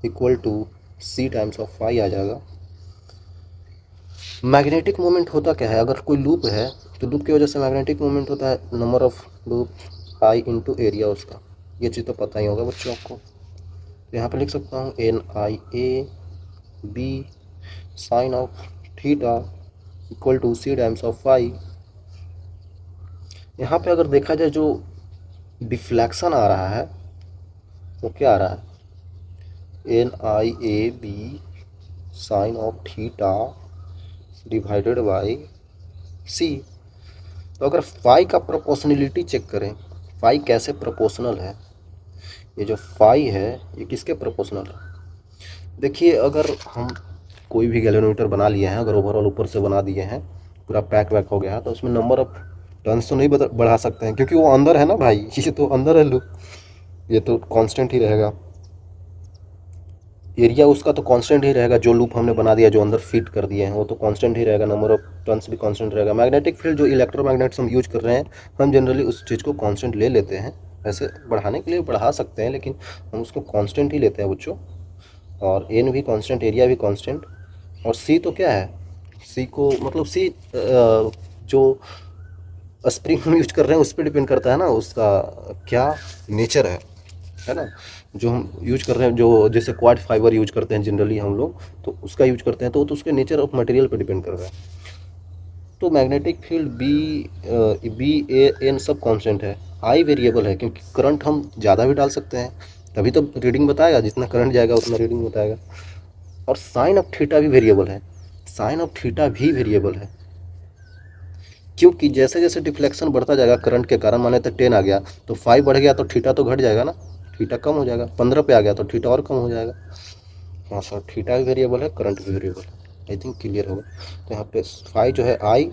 equal to C times of phi आ जाएगा। मैग्नेटिक मोमेंट होता क्या है, अगर कोई लूप है तो लूप की वजह से मैग्नेटिक मोमेंट होता है number of loop I into area उसका, ये चीज़ तो पता ही होगा बच्चों आपको। तो यहाँ पे लिख सकता हूँ N I A B sine of theta equal to C times of phi. यहाँ पे अगर देखा जाए जो डिफ्लेक्शन आ रहा है वो क्या आ रहा है, N I A B sine of theta divided by C. तो अगर फाई का प्रोपोर्शनलिटी चेक करें, फाई कैसे प्रोपोर्शनल है, ये जो फाई है ये किसके प्रोपोर्शनल है। देखिए अगर हम कोई भी गैल्वेनोमीटर बना लिए हैं, अगर ओवरऑल ऊपर से बना दिए हैं, पूरा पैक वैक हो गया है, तो उसमें नंबर ऑफ टर्न्स तो नहीं बढ़ा सकते हैं, क्योंकि वो अंदर है ना भाई, ये तो अंदर है लूप, ये तो कांस्टेंट ही रहेगा। एरिया उसका तो कांस्टेंट ही रहेगा, जो लूप हमने बना दिया, जो अंदर फिट कर दिए हैं वो तो कांस्टेंट ही रहेगा, नंबर ऑफ टर्न्स भी कांस्टेंट रहेगा। मैग्नेटिक फील्ड जो इलेक्ट्रोमैग्नेट्स हम यूज कर रहे हैं, हम जनरली उस चीज़ को कांस्टेंट ले लेते हैं, वैसे बढ़ाने के लिए बढ़ा सकते हैं लेकिन हम उसको कांस्टेंट ही लेते हैं बच्चों। और एन भी कांस्टेंट, एरिया भी कांस्टेंट, और सी तो क्या है, सी को मतलब सी जो स्प्रिंग हम यूज कर रहे हैं उस पर डिपेंड करता है ना, उसका क्या नेचर है ना। जो हम यूज कर रहे हैं, जो जैसे क्वाड फाइबर यूज करते हैं जनरली हम लोग, तो उसका यूज करते हैं, तो उसके नेचर ऑफ मटेरियल पे डिपेंड कर रहा है। तो magnetic field B A N सब कांस्टेंट है, आई वेरिएबल है, क्योंकि करंट हम ज़्यादा भी डाल सकते हैं, तभी तो रीडिंग बताएगा, जितना करंट जाएगा उतना रीडिंग बताएगा। और साइन ऑफ थीटा भी वेरिएबल है, साइन ऑफ थीटा भी वेरिएबल है, क्योंकि जैसे जैसे डिफ्लेक्शन बढ़ता जाएगा करंट के कारण, माने तो 10 आ गया तो 5 बढ़ गया तो थीटा तो घट जाएगा ना, थीटा कम हो जाएगा, 15 पे आ गया तो थीटा और कम हो जाएगा। हाँ सर, थीटा भी वेरिएबल है, करंट भी वेरिएबल है, आई थिंक क्लियर होगा। तो यहाँ पे फाई जो है आई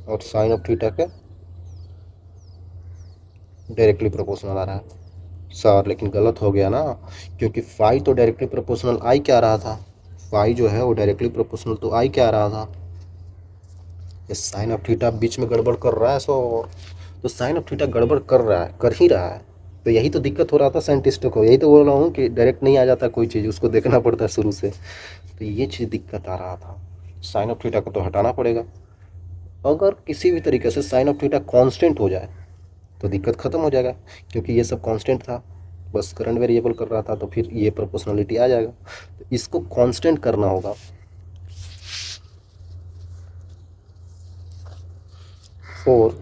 और साइन ऑफ थीटा के डायरेक्टली प्रोपोर्शनल आ रहा है। सर लेकिन गलत हो गया ना, क्योंकि फाई तो डायरेक्टली प्रोपोर्शनल आई क्या आ रहा था, फाई जो है वो डायरेक्टली प्रोपोर्शनल तो आई क्या आ रहा था। ये साइन ऑफ थीटा बीच में गड़बड़ कर रहा है। तो साइन ऑफ थीटा गड़बड़ कर रहा है, कर ही रहा है। तो यही तो दिक्कत हो रहा था साइंटिस्टों को, यही तो बोल रहा हूँ कि डायरेक्ट नहीं आ जाता कोई चीज़, उसको देखना पड़ता है शुरू से। तो ये चीज़ दिक्कत आ रहा था, साइन ऑफ थीटा को तो हटाना पड़ेगा। अगर किसी भी तरीके से साइन ऑफ थीटा कांस्टेंट हो जाए तो दिक्कत ख़त्म हो जाएगा, क्योंकि ये सब कांस्टेंट था, बस करंट वेरिएबल कर रहा था, तो फिर ये प्रोपोर्शनलिटी आ जाएगा। तो इसको कांस्टेंट करना होगा। For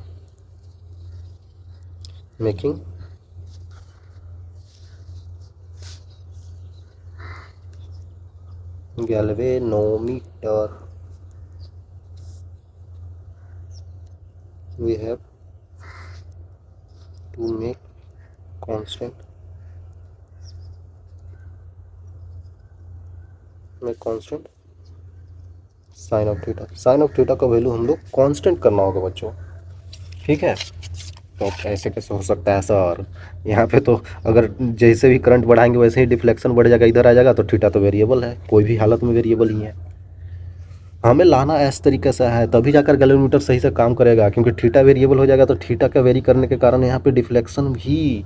making galvanometer we have to make constant sine of theta. Sine of theta का वैल्यू हम लोग कांस्टेंट करना होगा बच्चों, ठीक है। तो ऐसे कैसे हो सकता है सर, यहाँ पे तो अगर जैसे भी करंट बढ़ाएंगे वैसे ही डिफ्लेक्शन बढ़ जाएगा, इधर आ जाएगा, तो थीटा तो वेरिएबल है, कोई भी हालत में वेरिएबल ही है। हमें लाना इस तरीके से है, तभी जाकर गैल्वेनोमीटर सही से काम करेगा, क्योंकि थीटा वेरिएबल हो जाएगा तो थीटा का वेरी करने के कारण यहाँ पे डिफ्लेक्शन भी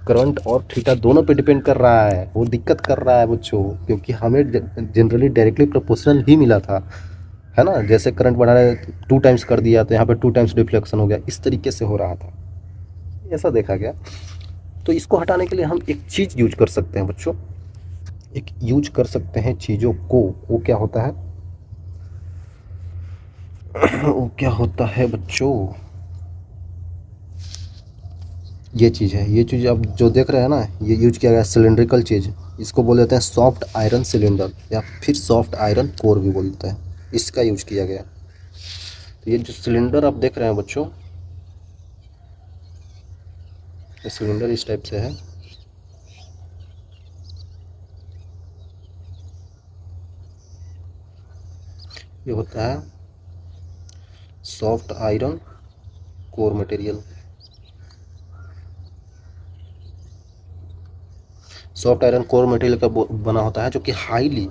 करंट और थीटा दोनों पे डिपेंड कर रहा है, वो दिक्कत कर रहा है बच्चों, क्योंकि हमें जनरली डायरेक्टली प्रोपोर्शनल ही मिला था, है ना। जैसे करंट बढ़ाने 2 टाइम्स कर दिया तो यहाँ पे 2 टाइम्स डिफ्लेक्शन हो गया, इस तरीके से हो रहा था, ऐसा देखा गया। तो इसको हटाने के लिए हम एक चीज़ यूज कर सकते हैं बच्चों, एक यूज कर सकते हैं चीज़ों को। वो क्या होता है वो क्या होता है बच्चों, ये चीज़ है, ये चीज़ आप जो देख रहे हैं ना, ये यूज किया गया सिलेंड्रिकल चीज़, इसको बोल देते हैं सॉफ्ट आयरन सिलेंडर, या फिर सॉफ्ट आयरन कोर भी बोलते हैं, इसका यूज किया गया। तो ये जो सिलेंडर आप देख रहे हैं बच्चों, ये सिलेंडर इस टाइप से है, ये होता है soft iron core material. Soft iron core material का बना होता है, जो कि हाईली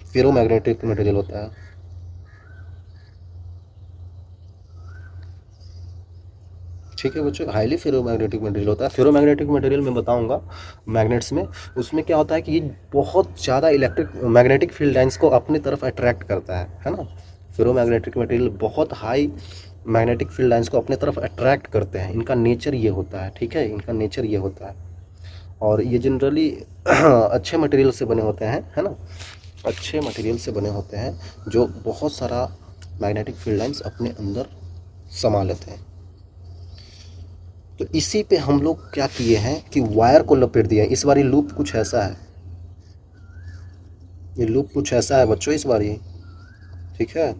फेरोमैग्नेटिक मटेरियल होता है। ठीक है बच्चों, हाईली फेरोमैग्नेटिक मटेरियल होता है। फेरोमैग्नेटिक मटेरियल मैं बताऊंगा मैग्नेट्स में, उसमें क्या होता है कि ये बहुत ज़्यादा इलेक्ट्रिक मैग्नेटिक फील्ड लाइंस को अपनी तरफ अट्रैक्ट करता है ना। फेरोमैग्नेटिक मटेरियल बहुत हाई मैग्नेटिक फील्ड लाइंस को अपने तरफ अट्रैक्ट करते हैं, इनका नेचर ये होता है, ठीक है, इनका नेचर ये होता है। और ये जनरली अच्छे मटेरियल से बने होते हैं, है ना, अच्छे मटेरियल से बने होते हैं, जो बहुत सारा मैग्नेटिक फील्ड लाइंस अपने अंदर समा लेते हैं। तो इसी पे हम लोग क्या किए हैं कि वायर को लपेट दिया है। इस बार ये लूप कुछ ऐसा है, ये लूप कुछ ऐसा है बच्चों इस बार ये, ठीक है।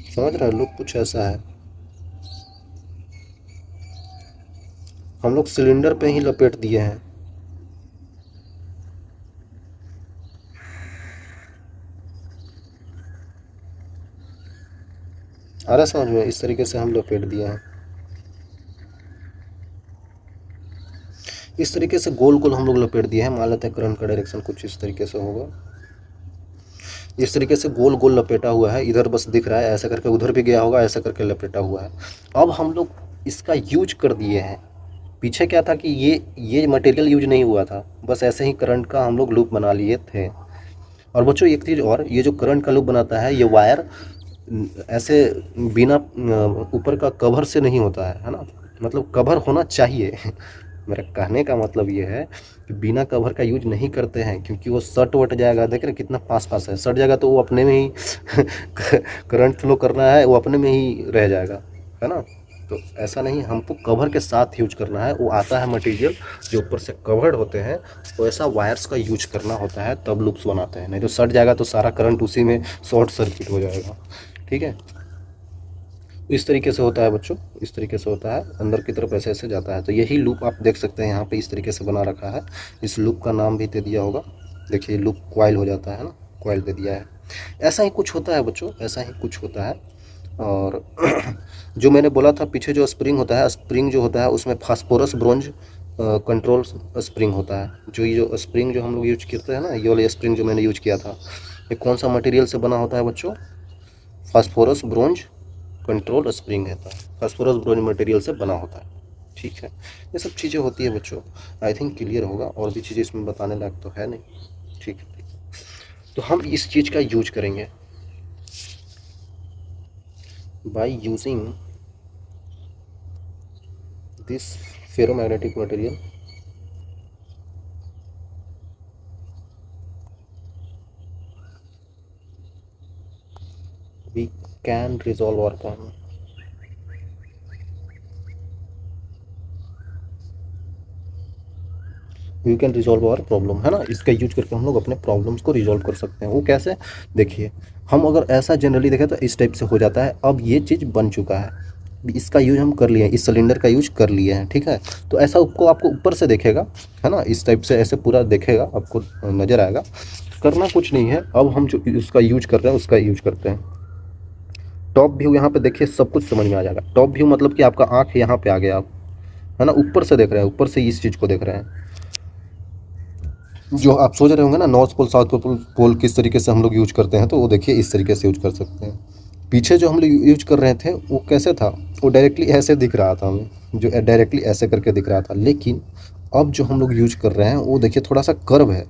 समझ रहे हैं, लूप कुछ ऐसा है, हम लोग सिलेंडर पे ही लपेट दिए हैं। आ रहा समझ में, इस तरीके से हम लपेट दिए हैं, इस तरीके से गोल गोल हम लोग लपेट दिए हैं। मान लेते हैं करंट का डायरेक्शन कुछ इस तरीके से होगा, इस तरीके से गोल गोल लपेटा हुआ है, इधर बस दिख रहा है, ऐसा करके उधर भी गया होगा, ऐसा करके लपेटा हुआ है। अब हम लोग इसका यूज कर दिए हैं। पीछे क्या था कि ये मटेरियल यूज नहीं हुआ था, बस ऐसे ही करंट का हम लोग लूप बना लिए थे। और बच्चों एक चीज़ और, ये जो करंट का लूप बनाता है, ये वायर ऐसे बिना ऊपर का कवर से नहीं होता है ना, मतलब कवर होना चाहिए मेरा कहने का मतलब ये है कि बिना कवर का यूज नहीं करते हैं, क्योंकि वो सट वट जाएगा। देख रहे कितना पास पास है, सट जाएगा तो वो अपने में ही करंट फ्लो करना है, वो अपने में ही रह जाएगा, है ना। तो ऐसा नहीं, हमको कवर के साथ यूज करना है। वो आता है मटेरियल जो ऊपर से कवर्ड होते हैं, तो ऐसा वायर्स का यूज करना होता है, तब लूप्स बनाते हैं, नहीं तो सट जाएगा तो सारा करंट उसी में शॉर्ट सर्किट हो जाएगा, ठीक है। इस तरीके से होता है बच्चों, इस तरीके से होता है, अंदर की तरफ ऐसे ऐसे जाता है। तो यही लूप आप देख सकते हैं यहाँ पे इस तरीके से बना रखा है, इस लूप का नाम भी दे दिया होगा देखिए लूप कॉइल हो जाता है ना, कॉइल दे दिया है। ऐसा ही कुछ होता है बच्चों, ऐसा ही कुछ होता है। और जो मैंने बोला था पीछे जो स्प्रिंग होता है, स्प्रिंग जो होता है उसमें फास्फोरस ब्रोंज कंट्रोल स्प्रिंग होता है। जो ये जो स्प्रिंग जो हम लोग यूज करते हैं ना, ये वाले स्प्रिंग जो मैंने यूज किया था, ये कौन सा मटेरियल से बना होता है बच्चों? फास्फोरस ब्रोंज कंट्रोल स्प्रिंग रहता है, फास्फोरस ब्रोंज मटेरियल से बना होता है। ठीक है, ये सब चीज़ें होती है बच्चों। आई थिंक क्लियर होगा, और भी चीज़ें इसमें बताने लायक तो है नहीं। ठीक है, तो हम इस चीज़ का यूज करेंगे by using this ferromagnetic material we can resolve our problem। You can resolve our problem, है ना। इसका यूज करके हम लोग अपने प्रॉब्लम्स को रिजॉल्व कर सकते हैं। वो कैसे? देखिए, हम अगर ऐसा जनरली देखें तो इस टाइप से हो जाता है। अब ये चीज़ बन चुका है, इसका यूज हम कर लिए हैं, इस सिलेंडर का यूज कर लिए हैं। ठीक है, तो ऐसा आपको ऊपर से देखेगा, है ना, इस टाइप से ऐसे पूरा देखेगा, आपको नज़र आएगा। करना कुछ नहीं है, अब हम जो उसका यूज कर रहे हैं उसका यूज करते हैं। टॉप व्यू यहाँ पे देखिए, सब कुछ समझ में आ जाएगा। टॉप व्यू मतलब कि आपका आँख यहाँ पे आ गया, आप, है ना, ऊपर से देख रहे हैं, ऊपर से इस चीज़ को देख रहे हैं। जो आप सोच रहे होंगे ना नॉर्थ पोल साउथ पोल किस तरीके से हम लोग यूज करते हैं, तो वो देखिए इस तरीके से यूज कर सकते हैं। पीछे जो हम लोग यूज कर रहे थे वो कैसे था? वो डायरेक्टली ऐसे दिख रहा था हमें, जो डायरेक्टली ऐसे करके दिख रहा था। लेकिन अब जो हम लोग यूज कर रहे हैं वो देखिए थोड़ा सा कर्व है,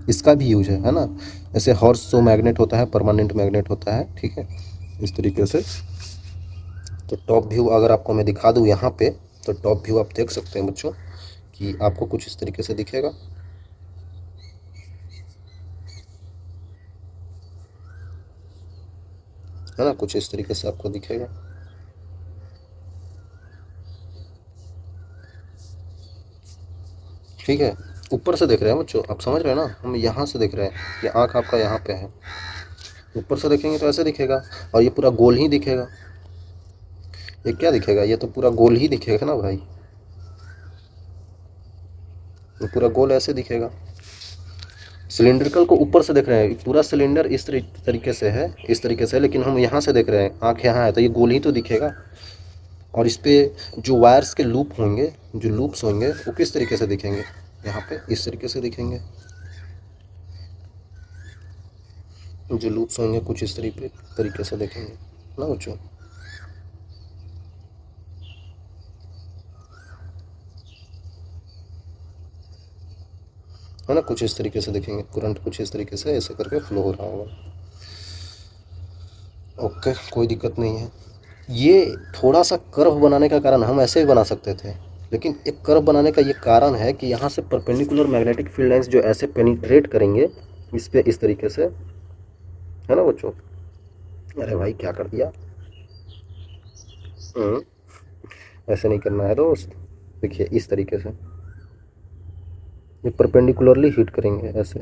इसका भी यूज है ना। ऐसे हॉर्स मैग्नेट होता है, परमानेंट मैग्नेट होता है। ठीक है, इस तरीके से। तो टॉप व्यू अगर आपको मैं दिखा दूँ यहाँ पे, तो टॉप व्यू आप देख सकते हैं बच्चों कि आपको कुछ इस तरीके से दिखेगा, है ना, कुछ इस तरीके से आपको दिखेगा। ठीक है, ऊपर से देख रहे हैं बच्चों, आप समझ रहे हैं ना, हम यहाँ से देख रहे हैं, ये आँख आपका यहाँ पे है। ऊपर से देखेंगे तो ऐसे दिखेगा, और ये पूरा गोल ही दिखेगा। ये क्या दिखेगा? ये तो पूरा गोल ही दिखेगा ना भाई, ये पूरा गोल ऐसे दिखेगा। सिलिंड्रिकल को ऊपर से देख रहे हैं, पूरा सिलेंडर इस तरीके से है, इस तरीके से, लेकिन हम यहाँ से देख रहे हैं, आँख यहाँ है, तो ये गोल ही तो दिखेगा। और इस पे जो वायर्स के लूप होंगे, जो लूप्स होंगे, वो किस तरीके से दिखेंगे? यहाँ पे इस तरीके से दिखेंगे। जो लूप्स होंगे कुछ इस तरीके से देखेंगे ना बच्चों। है ना, कुछ इस तरीके से देखेंगे, करंट कुछ इस तरीके से ऐसे करके फ्लो हो रहा होगा। ओके, कोई दिक्कत नहीं है। ये थोड़ा सा कर्व बनाने का कारण, हम ऐसे ही बना सकते थे, लेकिन एक कर्व बनाने का ये कारण है कि यहाँ से परपेंडिकुलर मैग्नेटिक फील्ड लाइंस जो ऐसे पेनिट्रेट करेंगे इस पे, इस तरीके से, है ना बच्चों। अरे भाई क्या कर दिया? ऐसे नहीं करना है दोस्त। देखिए इस तरीके से ये परपेंडिकुलरली हिट करेंगे ऐसे।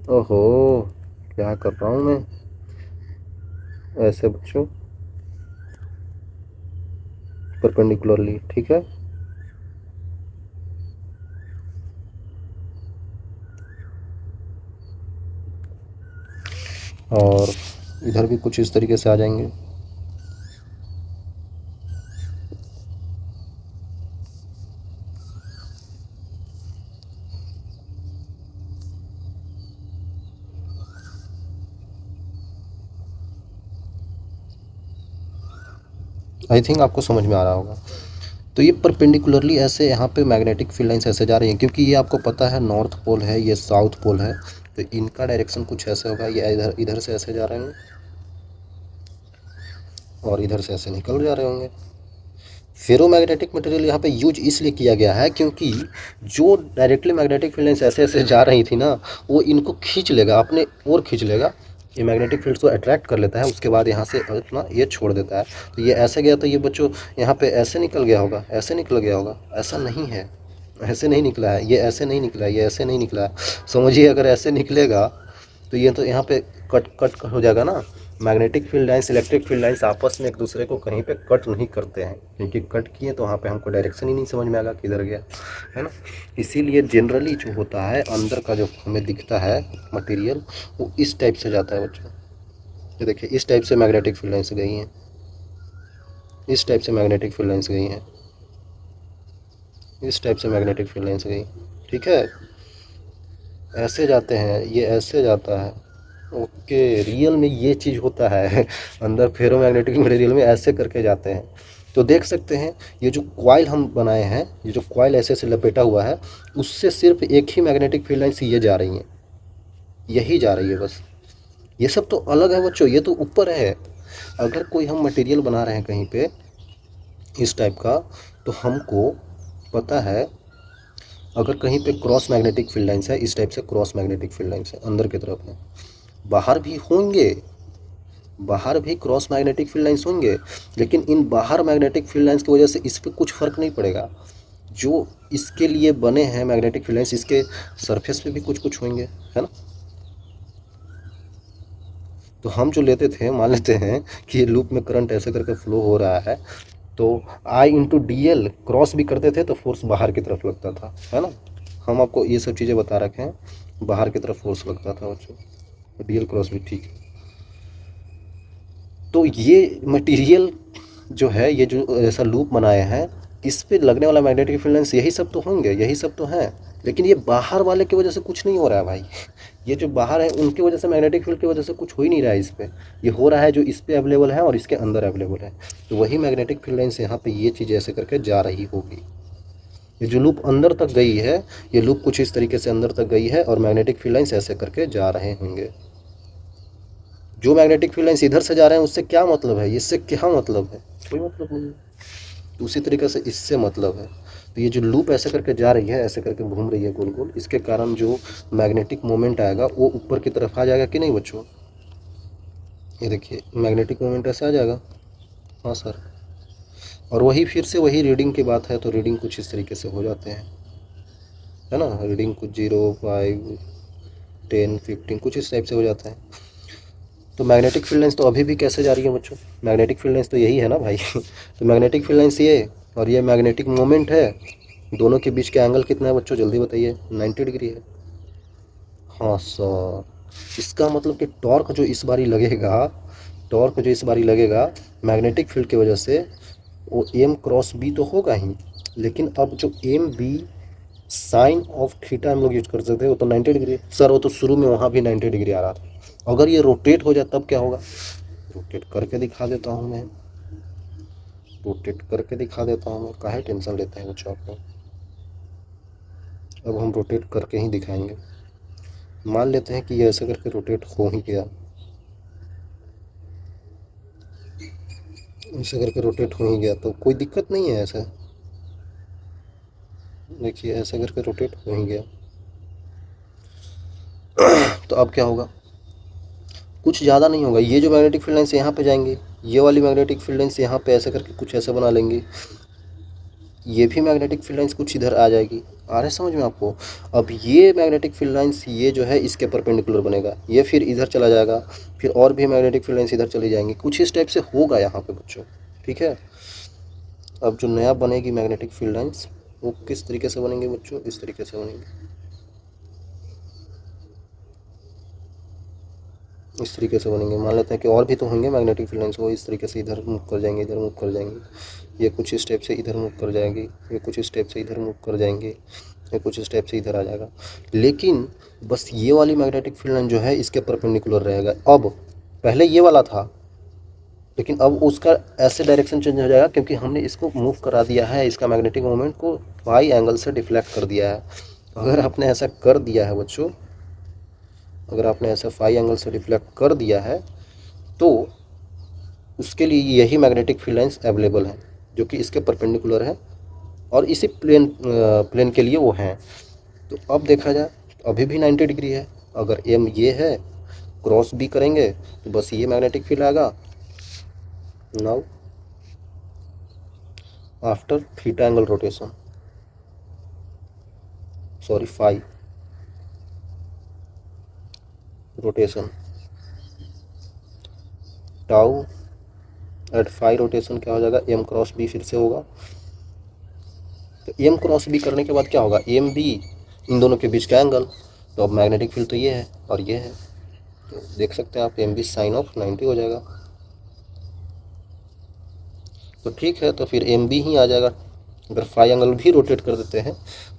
ओहो, क्या कर रहा हूँ मैं? ऐसे बच्चों, परपेंडिकुलरली। ठीक है, और इधर भी कुछ इस तरीके से आ जाएंगे। आई थिंक आपको समझ में आ रहा होगा। तो ये परपेंडिकुलरली ऐसे यहाँ पे मैग्नेटिक फील्ड लाइंस ऐसे जा रही हैं, क्योंकि ये आपको पता है नॉर्थ पोल है, ये साउथ पोल है, तो इनका डायरेक्शन कुछ ऐसे होगा। ये इधर इधर से ऐसे जा रहे होंगे, और इधर से ऐसे निकल जा रहे होंगे। फेरोमैग्नेटिक मटेरियल यहाँ पे यूज इसलिए किया गया है क्योंकि जो डायरेक्टली मैग्नेटिक फील्ड लाइंस ऐसे ऐसे जा रही थी ना, वो इनको खींच लेगा, अपने ओर खींच लेगा। ये मैग्नेटिक फील्ड को अट्रैक्ट कर लेता है, उसके बाद यहाँ से अपना ये छोड़ देता है। तो ये ऐसे गया, तो ये बच्चों यहाँ पे ऐसे निकल गया होगा, ऐसे निकल गया होगा। ऐसा नहीं है, ऐसे नहीं निकला है, ये ऐसे नहीं निकला है, ये ऐसे नहीं निकला है। समझिए, अगर ऐसे निकलेगा तो ये तो यहाँ पे कट कट हो जाएगा ना, magnetic field lines, electric field lines आपस में एक दूसरे को कहीं पे कट नहीं करते हैं, क्योंकि कट किए तो वहाँ पे हमको डायरेक्शन ही नहीं समझ में आएगा किधर गया, है ना। इसीलिए जनरली जो होता है अंदर का जो हमें दिखता है मटेरियल, वो इस टाइप से जाता है बच्चों। ये देखिए इस टाइप से मैग्नेटिक फील्ड लाइंस गई हैं, इस टाइप से मैग्नेटिक फील्ड लाइंस गई हैं, इस टाइप से मैग्नेटिक फील्ड लाइंस गई, ठीक है। ऐसे जाते हैं, ये ऐसे जाता है। ओके, रियल में ये चीज़ होता है अंदर फेरोमैग्नेटिक मटेरियल में ऐसे करके जाते हैं। तो देख सकते हैं ये जो कॉइल हम बनाए हैं, ये जो कॉइल ऐसे से लपेटा हुआ है, उससे सिर्फ एक ही मैग्नेटिक फील्ड लाइन से ये जा रही हैं, यही जा रही है बस। ये सब तो अलग है बच्चों, ये तो ऊपर है। अगर कोई हम मटेरियल बना रहे हैं कहीं पे इस टाइप का, तो हमको पता है अगर कहीं पे क्रॉस मैग्नेटिक फील्ड लाइंस है, इस टाइप से क्रॉस मैग्नेटिक फील्ड लाइंस है अंदर की तरफ है, बाहर भी होंगे, बाहर भी क्रॉस मैग्नेटिक फील्ड लाइंस होंगे, लेकिन इन बाहर मैग्नेटिक फील्ड लाइंस की वजह से इस पर कुछ फ़र्क नहीं पड़ेगा। जो इसके लिए बने हैं मैग्नेटिक फील्ड लाइंस, इसके सरफेस पे भी कुछ कुछ होंगे, है ना। तो हम जो लेते थे, मान लेते हैं कि ये लूप में करंट ऐसे करके फ्लो हो रहा है, तो आई इंटू डी एल क्रॉस भी करते थे तो फोर्स बाहर की तरफ लगता था, है ना। हम आपको ये सब चीज़ें बता रखे हैं, बाहर की तरफ फोर्स लगता था बच्चों, डी एल क्रॉस भी ठीक है। तो ये मटेरियल जो है, ये जो ऐसा लूप बनाए हैं, इस पे लगने वाला मैग्नेटिक फील्ड लाइंस यही सब तो होंगे, यही सब तो हैं। लेकिन ये बाहर वाले की वजह से कुछ नहीं हो रहा है भाई, ये जो बाहर है उनकी वजह से, मैग्नेटिक फील्ड की वजह से कुछ हो ही नहीं रहा है इस पे। ये हो रहा है जो इस पे अवेलेबल है और इसके अंदर अवेलेबल है, तो वही मैग्नेटिक फील्ड लाइंस यहाँ पे ये चीज़ ऐसे करके जा रही होगी। ये जो लूप अंदर तक गई है, ये लूप कुछ इस तरीके से अंदर तक गई है और मैग्नेटिक फील्ड लाइंस ऐसे करके जा रहे होंगे। जो मैग्नेटिक फील्ड लाइंस इधर से जा रहे हैं उससे क्या मतलब है, इससे क्या मतलब है, कोई मतलब नहीं है। तो उसी तरीके से इससे मतलब है। तो ये जो लूप ऐसे करके जा रही है, ऐसे करके घूम रही है गोल गोल, इसके कारण जो मैग्नेटिक मोमेंट आएगा वो ऊपर की तरफ आ जाएगा कि नहीं बच्चों। ये देखिए मैग्नेटिक मोमेंट ऐसे आ जाएगा, हाँ सर। और वही फिर से वही रीडिंग की बात है, तो रीडिंग कुछ इस तरीके से हो जाते हैं, है ना। रीडिंग कुछ 0, 5, 10, 15 कुछ इस टाइप से हो जाता है। तो मैग्नेटिक फील्ड लाइंस तो अभी भी कैसे जा रही है बच्चों, मैग्नेटिक फील्ड लाइंस तो यही है ना भाई तो मैग्नेटिक फील्ड लाइंस ये, और ये मैग्नेटिक मोमेंट है, दोनों के बीच का एंगल कितना है बच्चों, जल्दी बताइए। 90 डिग्री है, हाँ सर। इसका मतलब कि टॉर्क जो इस बारी लगेगा, टॉर्क जो इस बारी लगेगा मैग्नेटिक फील्ड की वजह से, वो एम क्रॉस बी तो होगा ही, लेकिन अब जो M B sine of theta हम लोग यूज कर सकते हैं, वो तो 90 डिग्री सर, वो तो शुरू में वहाँ भी 90 डिग्री आ रहा था। अगर ये रोटेट हो जाए तब क्या होगा, रोटेट करके दिखा देता हूँ मैं, रोटेट करके दिखा देता हूँ मैं, काहे टेंशन लेते हैं बच्चों आप लोग। अब हम रोटेट करके ही दिखाएंगे। मान लेते हैं कि ये ऐसे करके रोटेट हो ही गया, ऐसे करके रोटेट हो ही गया, तो कोई दिक्कत नहीं है ऐसा। देखिए ऐसे करके रोटेट हो ही गया, तो अब क्या होगा, कुछ ज़्यादा नहीं होगा। ये जो मैग्नेटिक फील्ड लाइन्स यहाँ पे जाएंगी, ये वाली मैग्नेटिक फील्ड लाइन्स यहाँ पे ऐसे करके कुछ ऐसे बना लेंगे, ये भी मैग्नेटिक फील्ड लाइन्स कुछ इधर आ जाएगी। आ रहा है समझ में आपको। अब ये मैग्नेटिक फील्ड लाइन्स ये जो है इसके परपेंडिकुलर बनेगा, ये फिर इधर चला जाएगा, फिर और भी मैग्नेटिक फील्ड लाइन्स इधर चली जाएंगी, कुछ इस टाइप से होगा यहाँ पे बच्चों, ठीक है। अब जो नया बनेगी मैग्नेटिक फील्ड लाइन्स, वो किस तरीके से बनेंगे बच्चों, इस तरीके से बनेंगे, इस तरीके से बनेंगे। मान लेते हैं कि और भी तो होंगे मैग्नेटिक फील्ड लाइन्स, वो इस तरीके से इधर मूव कर जाएंगे, इधर मूव कर जाएंगे, ये कुछ स्टेप से इधर मूव कर जाएंगी, ये कुछ स्टेप से इधर मूव कर जाएंगे, ये कुछ स्टेप से इधर आ जाएगा। लेकिन बस ये वाली मैग्नेटिक फील्ड लाइन जो है इसके परपेंडिकुलर रहेगा। अब पहले ये वाला था, लेकिन अब उसका ऐसे डायरेक्शन चेंज हो जाएगा, क्योंकि हमने इसको मूव करा दिया है, इसका मैग्नेटिक मोमेंट को फाई एंगल से डिफ्लेक्ट कर दिया है। अगर आपने ऐसा कर दिया है बच्चों, अगर आपने ऐसा फाई एंगल से डिफ्लेक्ट कर दिया है, तो उसके लिए यही मैग्नेटिक फील्ड लाइंस अवेलेबल हैं, जो कि इसके परपेंडिकुलर है और इसी प्लेन के लिए वो हैं। तो अब देखा जाए तो अभी भी 90 डिग्री है। अगर एम ये है, क्रॉस बी करेंगे तो बस ये मैग्नेटिक फील्ड आएगा। Now after theta angle rotation, sorry phi rotation, tau at phi rotation क्या हो जाएगा, एम क्रॉस बी फिर से होगा। तो एम क्रॉस बी करने के बाद क्या होगा, एम बी इन दोनों के बीच का एंगल। तो अब मैग्नेटिक फील्ड तो ये है और ये है, तो देख सकते हैं आप एम बी साइन ऑफ 90 हो जाएगा। तो ठीक है, तो फिर एम बी ही आ जाएगा। अगर फाई एंगल भी रोटेट कर देते हैं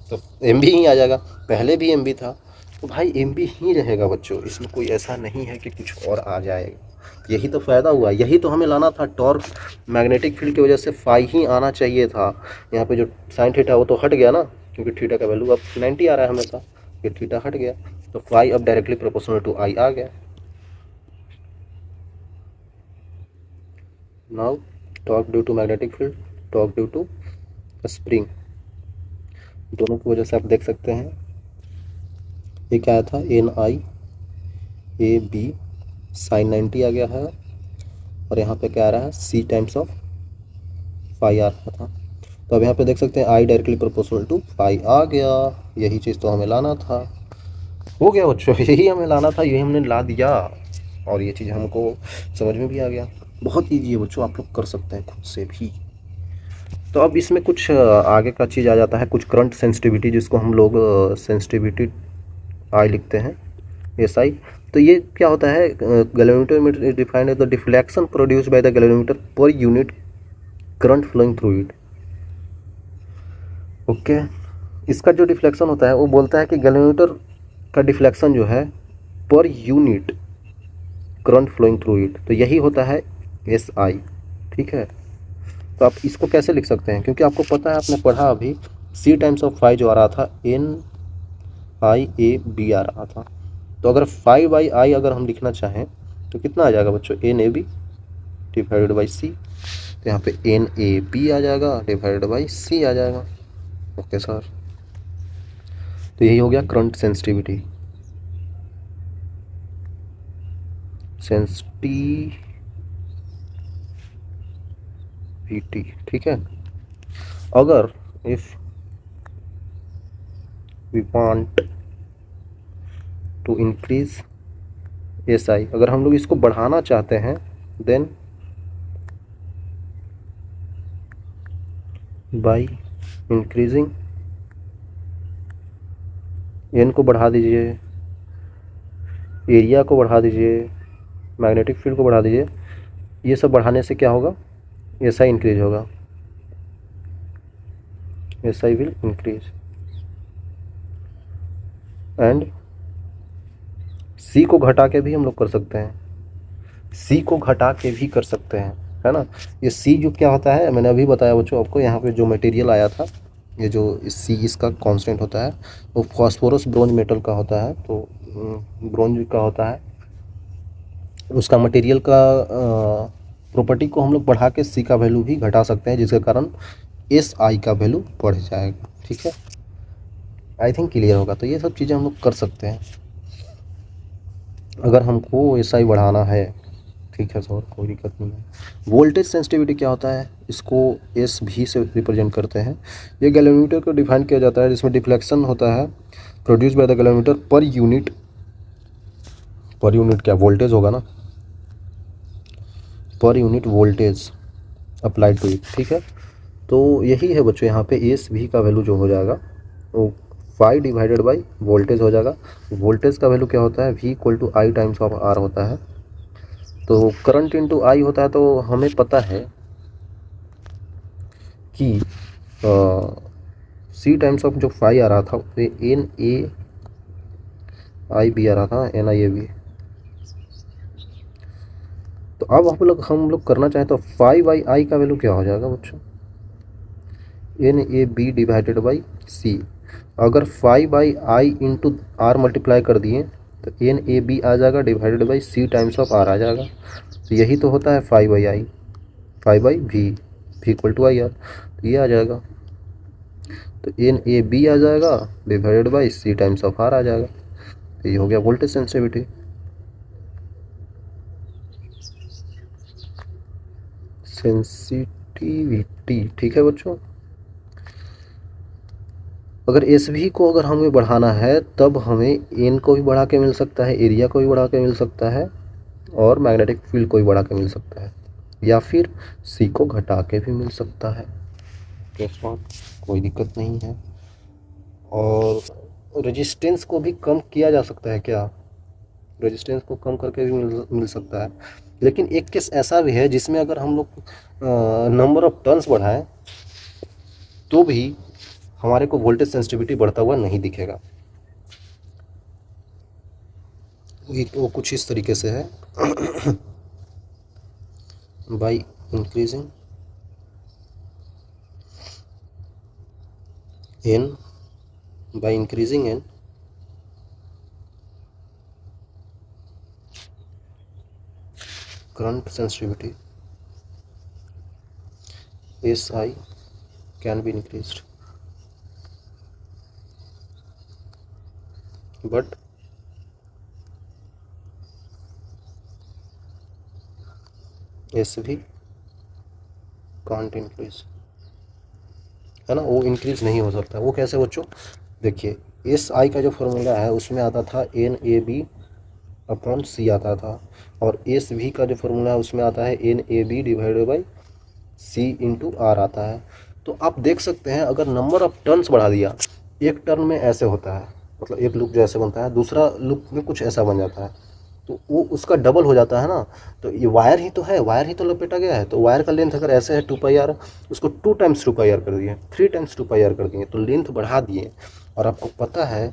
तो एम बी ही आ जाएगा। पहले भी एम बी था तो भाई एम बी ही रहेगा बच्चों, इसमें कोई ऐसा नहीं है कि कुछ और आ जाएगा। यही तो फ़ायदा हुआ, यही तो हमें लाना था टॉर्क। मैग्नेटिक फील्ड की वजह से फाई ही आना चाहिए था। यहाँ पे जो साइन थीटा वो तो हट गया ना, क्योंकि थीटा का वैल्यू अब 90 आ रहा है हमेशा, फिर थीटा हट गया तो फाई अब डायरेक्टली प्रोपोर्शनल टू आई आ गया। Now torque due to magnetic field, torque due to spring, दोनों की वजह से आप देख सकते हैं ये क्या आया था, N I A B sine 90 आ गया है, और यहाँ पे क्या आ रहा है, सी टाइम्स ऑफ फाई आ रहा था। तो अब यहाँ पे देख सकते हैं I directly proportional to phi आ गया। यही चीज़ तो हमें लाना था, हो गया बच्चों, यही हमें लाना था, यही हमने ला दिया, और ये चीज़ हमको समझ में भी आ गया। बहुत ईजी है बच्चों, आप लोग कर सकते हैं खुद से भी। तो अब इसमें कुछ आगे का चीज़ आ जाता है, कुछ करंट सेंसिटिविटी, जिसको हम लोग सेंसिटिविटी आई लिखते हैं, एस आई। तो ये क्या होता है, गैल्वेनोमीटर में डिफाइंड है the deflection produced by the galvanometer per unit current flowing through it. Okay, इसका जो डिफ्लेक्शन होता है वो बोलता है कि गैल्वेनोमीटर का डिफ्लेक्शन जो है per unit current flowing through it, तो यही होता है एस आई। ठीक है, तो आप इसको कैसे लिख सकते हैं, क्योंकि आपको पता है, आपने पढ़ा अभी, सी टाइम्स ऑफ फाई जो आ रहा था एन आई ए बी आ रहा था। तो अगर फाई बाई आई अगर हम लिखना चाहें तो कितना आ जाएगा बच्चों, N A B divided by C. तो यहाँ पे एन ए बी आ जाएगा डिवाइडेड बाई सी आ जाएगा। ओके सर, तो यही हो गया करंट सेंसिटिविटी, सेंसिटिविटी। ठीक है, अगर if we want to increase S I, अगर हम लोग इसको बढ़ाना चाहते हैं, देन बाई इंक्रीजिंग एन को बढ़ा दीजिए, एरिया को बढ़ा दीजिए, मैग्नेटिक फील्ड को बढ़ा दीजिए, ये सब बढ़ाने से क्या होगा, एस आई इंक्रीज होगा, S I will increase. And C को घटा के भी हम लोग कर सकते हैं, सी को घटा के भी कर सकते हैं, है ना। ये सी जो क्या होता है, मैंने अभी बताया बच्चों आपको, यहाँ पे जो मटेरियल आया था, ये जो सी इसका कांस्टेंट होता है वो फास्फोरस ब्रोंज मेटल का होता है। तो ब्रोंज का होता है, उसका मटेरियल का प्रॉपर्टी को हम लोग बढ़ा के सी का वैल्यू भी घटा सकते हैं, जिसके कारण एस आई का वैल्यू बढ़ जाएगा। ठीक है, आई थिंक क्लियर होगा। तो ये सब चीज़ें हम लोग कर सकते हैं अगर हमको एस आई बढ़ाना है। ठीक है सर, कोई दिक्कत नहीं है। वोल्टेज सेंसिटिविटी क्या होता है, इसको एस भी से रिप्रेजेंट करते हैं। ये गैल्वेनोमीटर को डिफाइन किया जाता है, जिसमें डिफ्लेक्शन होता है produce by the galvanometer per unit, per unit क्या वोल्टेज होगा ना, per unit voltage applied to it. ठीक है, तो यही है बच्चों, यहाँ पे एस भी का वैल्यू जो हो जाएगा वो फाई डिवाइडेड बाई वोल्टेज हो जाएगा। वोल्टेज का वैल्यू क्या होता है, V equal to I times of R होता है। तो करंट इंटू आई होता है, तो हमें पता है कि सी टाइम्स ऑफ जो फाई आ रहा था वो एन ए आई बी आ रहा था, एन आई ए बी। तो अब हम लोग करना चाहें तो फाई बाई आई का वैल्यू क्या हो जाएगा बच्चों, N A B divided by C. अगर phi by I into R multiply कर दिए तो एन ए बी आ जाएगा divided by C times of R आ जाएगा। तो यही तो होता है phi by I, phi by V, V equal to I R, तो ये आ जाएगा। तो एन ए बी आ जाएगा divided by C times of R आ जाएगा। तो ये हो गया वोल्टेज सेंसिटिविटी। सेंसिटिविटी ठीक है बच्चों। अगर एस वी को अगर हमें बढ़ाना है तब हमें एन को भी बढ़ा के मिल सकता है, एरिया को भी बढ़ा के मिल सकता है, और मैग्नेटिक फील्ड कोई बढ़ा के मिल सकता है, या फिर सी को घटा के भी मिल सकता है। दैट्स नॉट, कोई दिक्कत नहीं है। और रेजिस्टेंस को भी कम किया जा सकता है क्या? रेजिस्टेंस को कम करके भी मिल सकता है, लेकिन एक केस ऐसा भी है जिसमें अगर हम लोग नंबर ऑफ टर्न्स बढ़ाएं तो भी हमारे को वोल्टेज सेंसिटिविटी बढ़ता हुआ नहीं दिखेगा। वो कुछ इस तरीके से है। By increasing n, by increasing n, current sensitivity SI can be increased, but SV can't increase, है ना, वो इंक्रीज नहीं हो सकता। वो कैसे बच्चों? देखिए, SI का जो फॉर्मूला है उसमें आता था NAB अपॉन C आता था, और SV का जो फॉर्मूला है उसमें आता है NAB divided by C into R आता है। तो आप देख सकते हैं, अगर नंबर ऑफ टर्न्स बढ़ा दिया, एक टर्न में ऐसे होता है, मतलब एक लूप जो ऐसे बनता है, दूसरा लूप में कुछ ऐसा बन जाता है, तो वो उसका डबल हो जाता है ना। तो ये वायर ही तो है, वायर ही तो लपेटा गया है, तो वायर का लेंथ अगर ऐसे है 2πr, उसको 2 टाइम्स 2πr कर दिए, 3 टाइम्स 2πr कर दिए, तो लेंथ बढ़ा दिए। और आपको पता है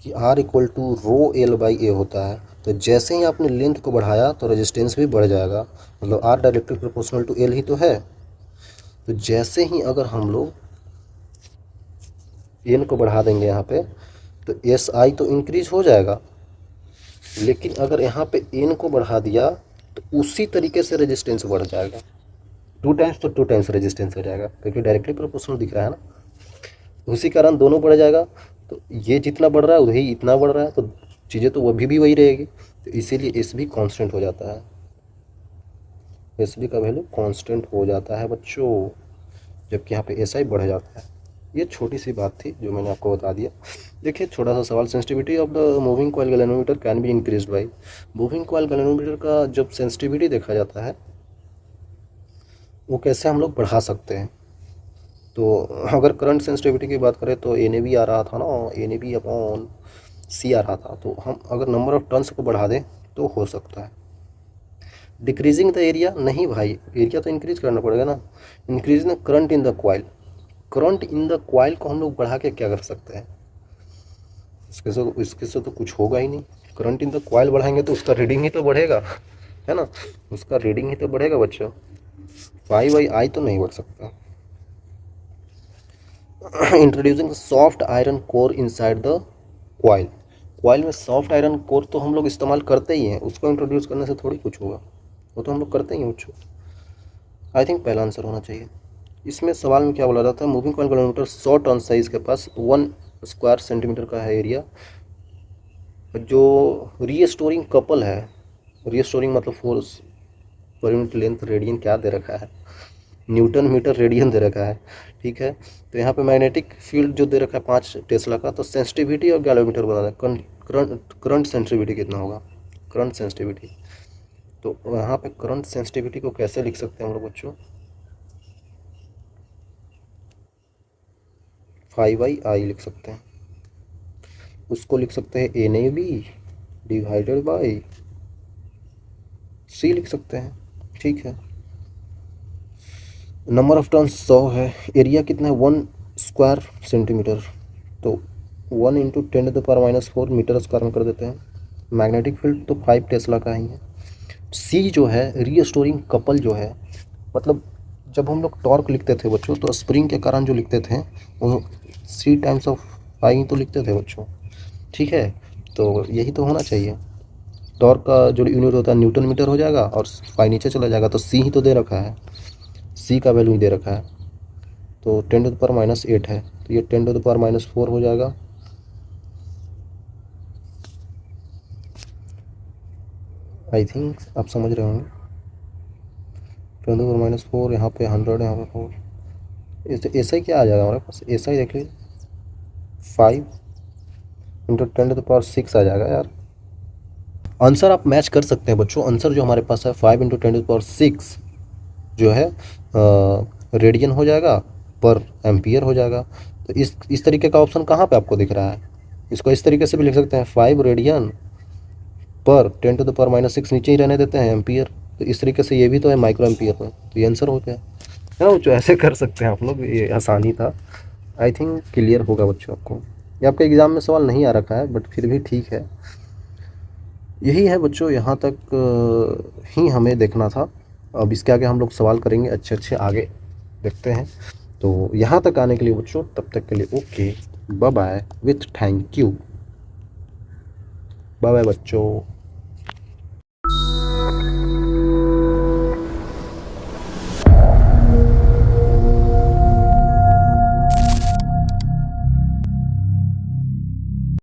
कि R equal to rho L by A होता है, तो जैसे ही आपने लेंथ को बढ़ाया तो रेजिस्टेंस भी बढ़ जाएगा, मतलब R directly proportional to L ही तो है। तो जैसे ही अगर हम लोग एन को बढ़ा देंगे यहाँ पे, तो एस आई तो इंक्रीज हो जाएगा, लेकिन अगर यहाँ पे एन को बढ़ा दिया तो उसी तरीके से रेजिस्टेंस बढ़ जाएगा, 2 टाइम्स तो 2 टाइम्स रेजिस्टेंस हो जाएगा, क्योंकि डायरेक्टली प्रोपोर्शनल दिख रहा है ना। उसी कारण दोनों बढ़ जाएगा, तो ये जितना बढ़ रहा है वही इतना बढ़ रहा है, तो चीज़ें तो अभी भी वही रहेगी, तो इसीलिए एस भी कॉन्स्टेंट हो जाता है, एस बी का वैल्यू कॉन्स्टेंट हो जाता है बच्चों, जबकि यहाँ पे एस आई बढ़ जाता है। ये छोटी सी बात थी जो मैंने आपको बता दिया। देखिए, छोटा सा सवाल, sensitivity of the moving coil galvanometer can be increased by. Moving coil galvanometer का जब सेंसिटिविटी देखा जाता है, वो कैसे हम लोग बढ़ा सकते हैं? तो अगर करंट सेंसिटिविटी की बात करें तो NAB आ रहा था ना, NAB अपॉन C आ रहा था, तो हम अगर नंबर ऑफ टर्न्स को बढ़ा दें तो हो सकता है। डिक्रीजिंग द एरिया, नहीं भाई, एरिया तो इंक्रीज करना पड़ेगा ना। Increasing the current in the coil, current in the coil को हम लोग बढ़ा के क्या कर सकते हैं? इसके से तो कुछ होगा ही नहीं। करंट इन द कॉइल बढ़ाएंगे तो उसका रीडिंग ही तो बढ़ेगा, है ना, उसका रीडिंग ही तो बढ़ेगा बच्चों, पाई बाई आई तो नहीं बढ़ सकता। Introducing soft iron core inside the coil, coil में सॉफ्ट आयरन कोर तो हम लोग इस्तेमाल करते ही हैं, उसको इंट्रोड्यूस करने से थोड़ी कुछ होगा, वो तो हम लोग करते ही हैं बच्चों। आई थिंक पहला आंसर होना चाहिए। इसमें सवाल में क्या बोला रहा था? Moving coil galvanometer 100 turn size के पास 1 स्क्वायर सेंटीमीटर का है एरिया। जो रीस्टोरिंग कपल है, रीस्टोरिंग मतलब force per unit length radian क्या दे रखा है, न्यूटन मीटर रेडियन दे रखा है, ठीक है। तो यहाँ पे मैग्नेटिक फील्ड जो दे रखा है 5 टेस्ला का, तो सेंसिटिविटी और गैल्वेनोमीटर बता दें, करंट सेंसिटिविटी कितना होगा, करंट सेंसिटिविटी। तो यहाँ पे करंट सेंसिटिविटी को कैसे लिख सकते हैं हम लोग बच्चों? 5/I लिख सकते हैं, उसको लिख सकते हैं NAB डिवाइडेड बाई C लिख सकते हैं, ठीक है। नंबर ऑफ टर्न्स 100 है, एरिया कितना है 1 स्क्वायर सेंटीमीटर, तो 1 इंटू 10⁻⁻⁴ मीटर स्क्वायर में कर देते हैं। मैग्नेटिक फील्ड तो 5 टेस्ला का ही है। C जो है रीस्टोरिंग कपल जो है, मतलब जब हम लोग टॉर्क लिखते थे बच्चों, तो स्प्रिंग के कारण जो लिखते थे वो C टाइम्स ऑफ पाई तो लिखते थे बच्चों, ठीक है। तो यही तो होना चाहिए, टॉर्क का जो यूनिट होता है न्यूटन मीटर हो जाएगा और पाई नीचे चला जाएगा, तो C ही तो दे रखा है, C का वैल्यू ही दे रखा है, तो 10⁻⁸ है, तो ये 10⁻⁴ हो जाएगा। आई थिंक आप समझ रहे होंगे, 10⁻⁴, यहाँ पे 100, यहाँ पे 4, ऐसा ही क्या आ जाएगा हमारे पास, ऐसा ही देख लीजिए, 5 इंटू 10⁻⁶ आ जाएगा यार, आंसर आप मैच कर सकते हैं बच्चों। आंसर जो हमारे पास है 5 × 10⁶ जो है रेडियन हो जाएगा, पर एम्पियर हो जाएगा। तो इस तरीके का ऑप्शन कहाँ पे आपको दिख रहा है? इसको इस तरीके से भी लिख सकते हैं, 5 रेडियन पर 10⁻⁻⁶ नीचे ही रहने देते हैं एम्पियर। तो इस तरीके से ये भी तो है माइक्रो एम्पियर में, तो ये आंसर हो गया है ना बच्चों। ऐसे कर सकते हैं आप लोग, ये आसानी था। आई थिंक क्लियर होगा बच्चों आपको। ये आपके एग्ज़ाम में सवाल नहीं आ रखा है बट फिर भी ठीक है। यही है बच्चों, यहाँ तक ही हमें देखना था। अब इसके आगे हम लोग सवाल करेंगे अच्छे अच्छे, आगे देखते हैं। तो यहाँ तक आने के लिए बच्चों, तब तक के लिए okay, bye bye with thank you, bye bye बच्चों।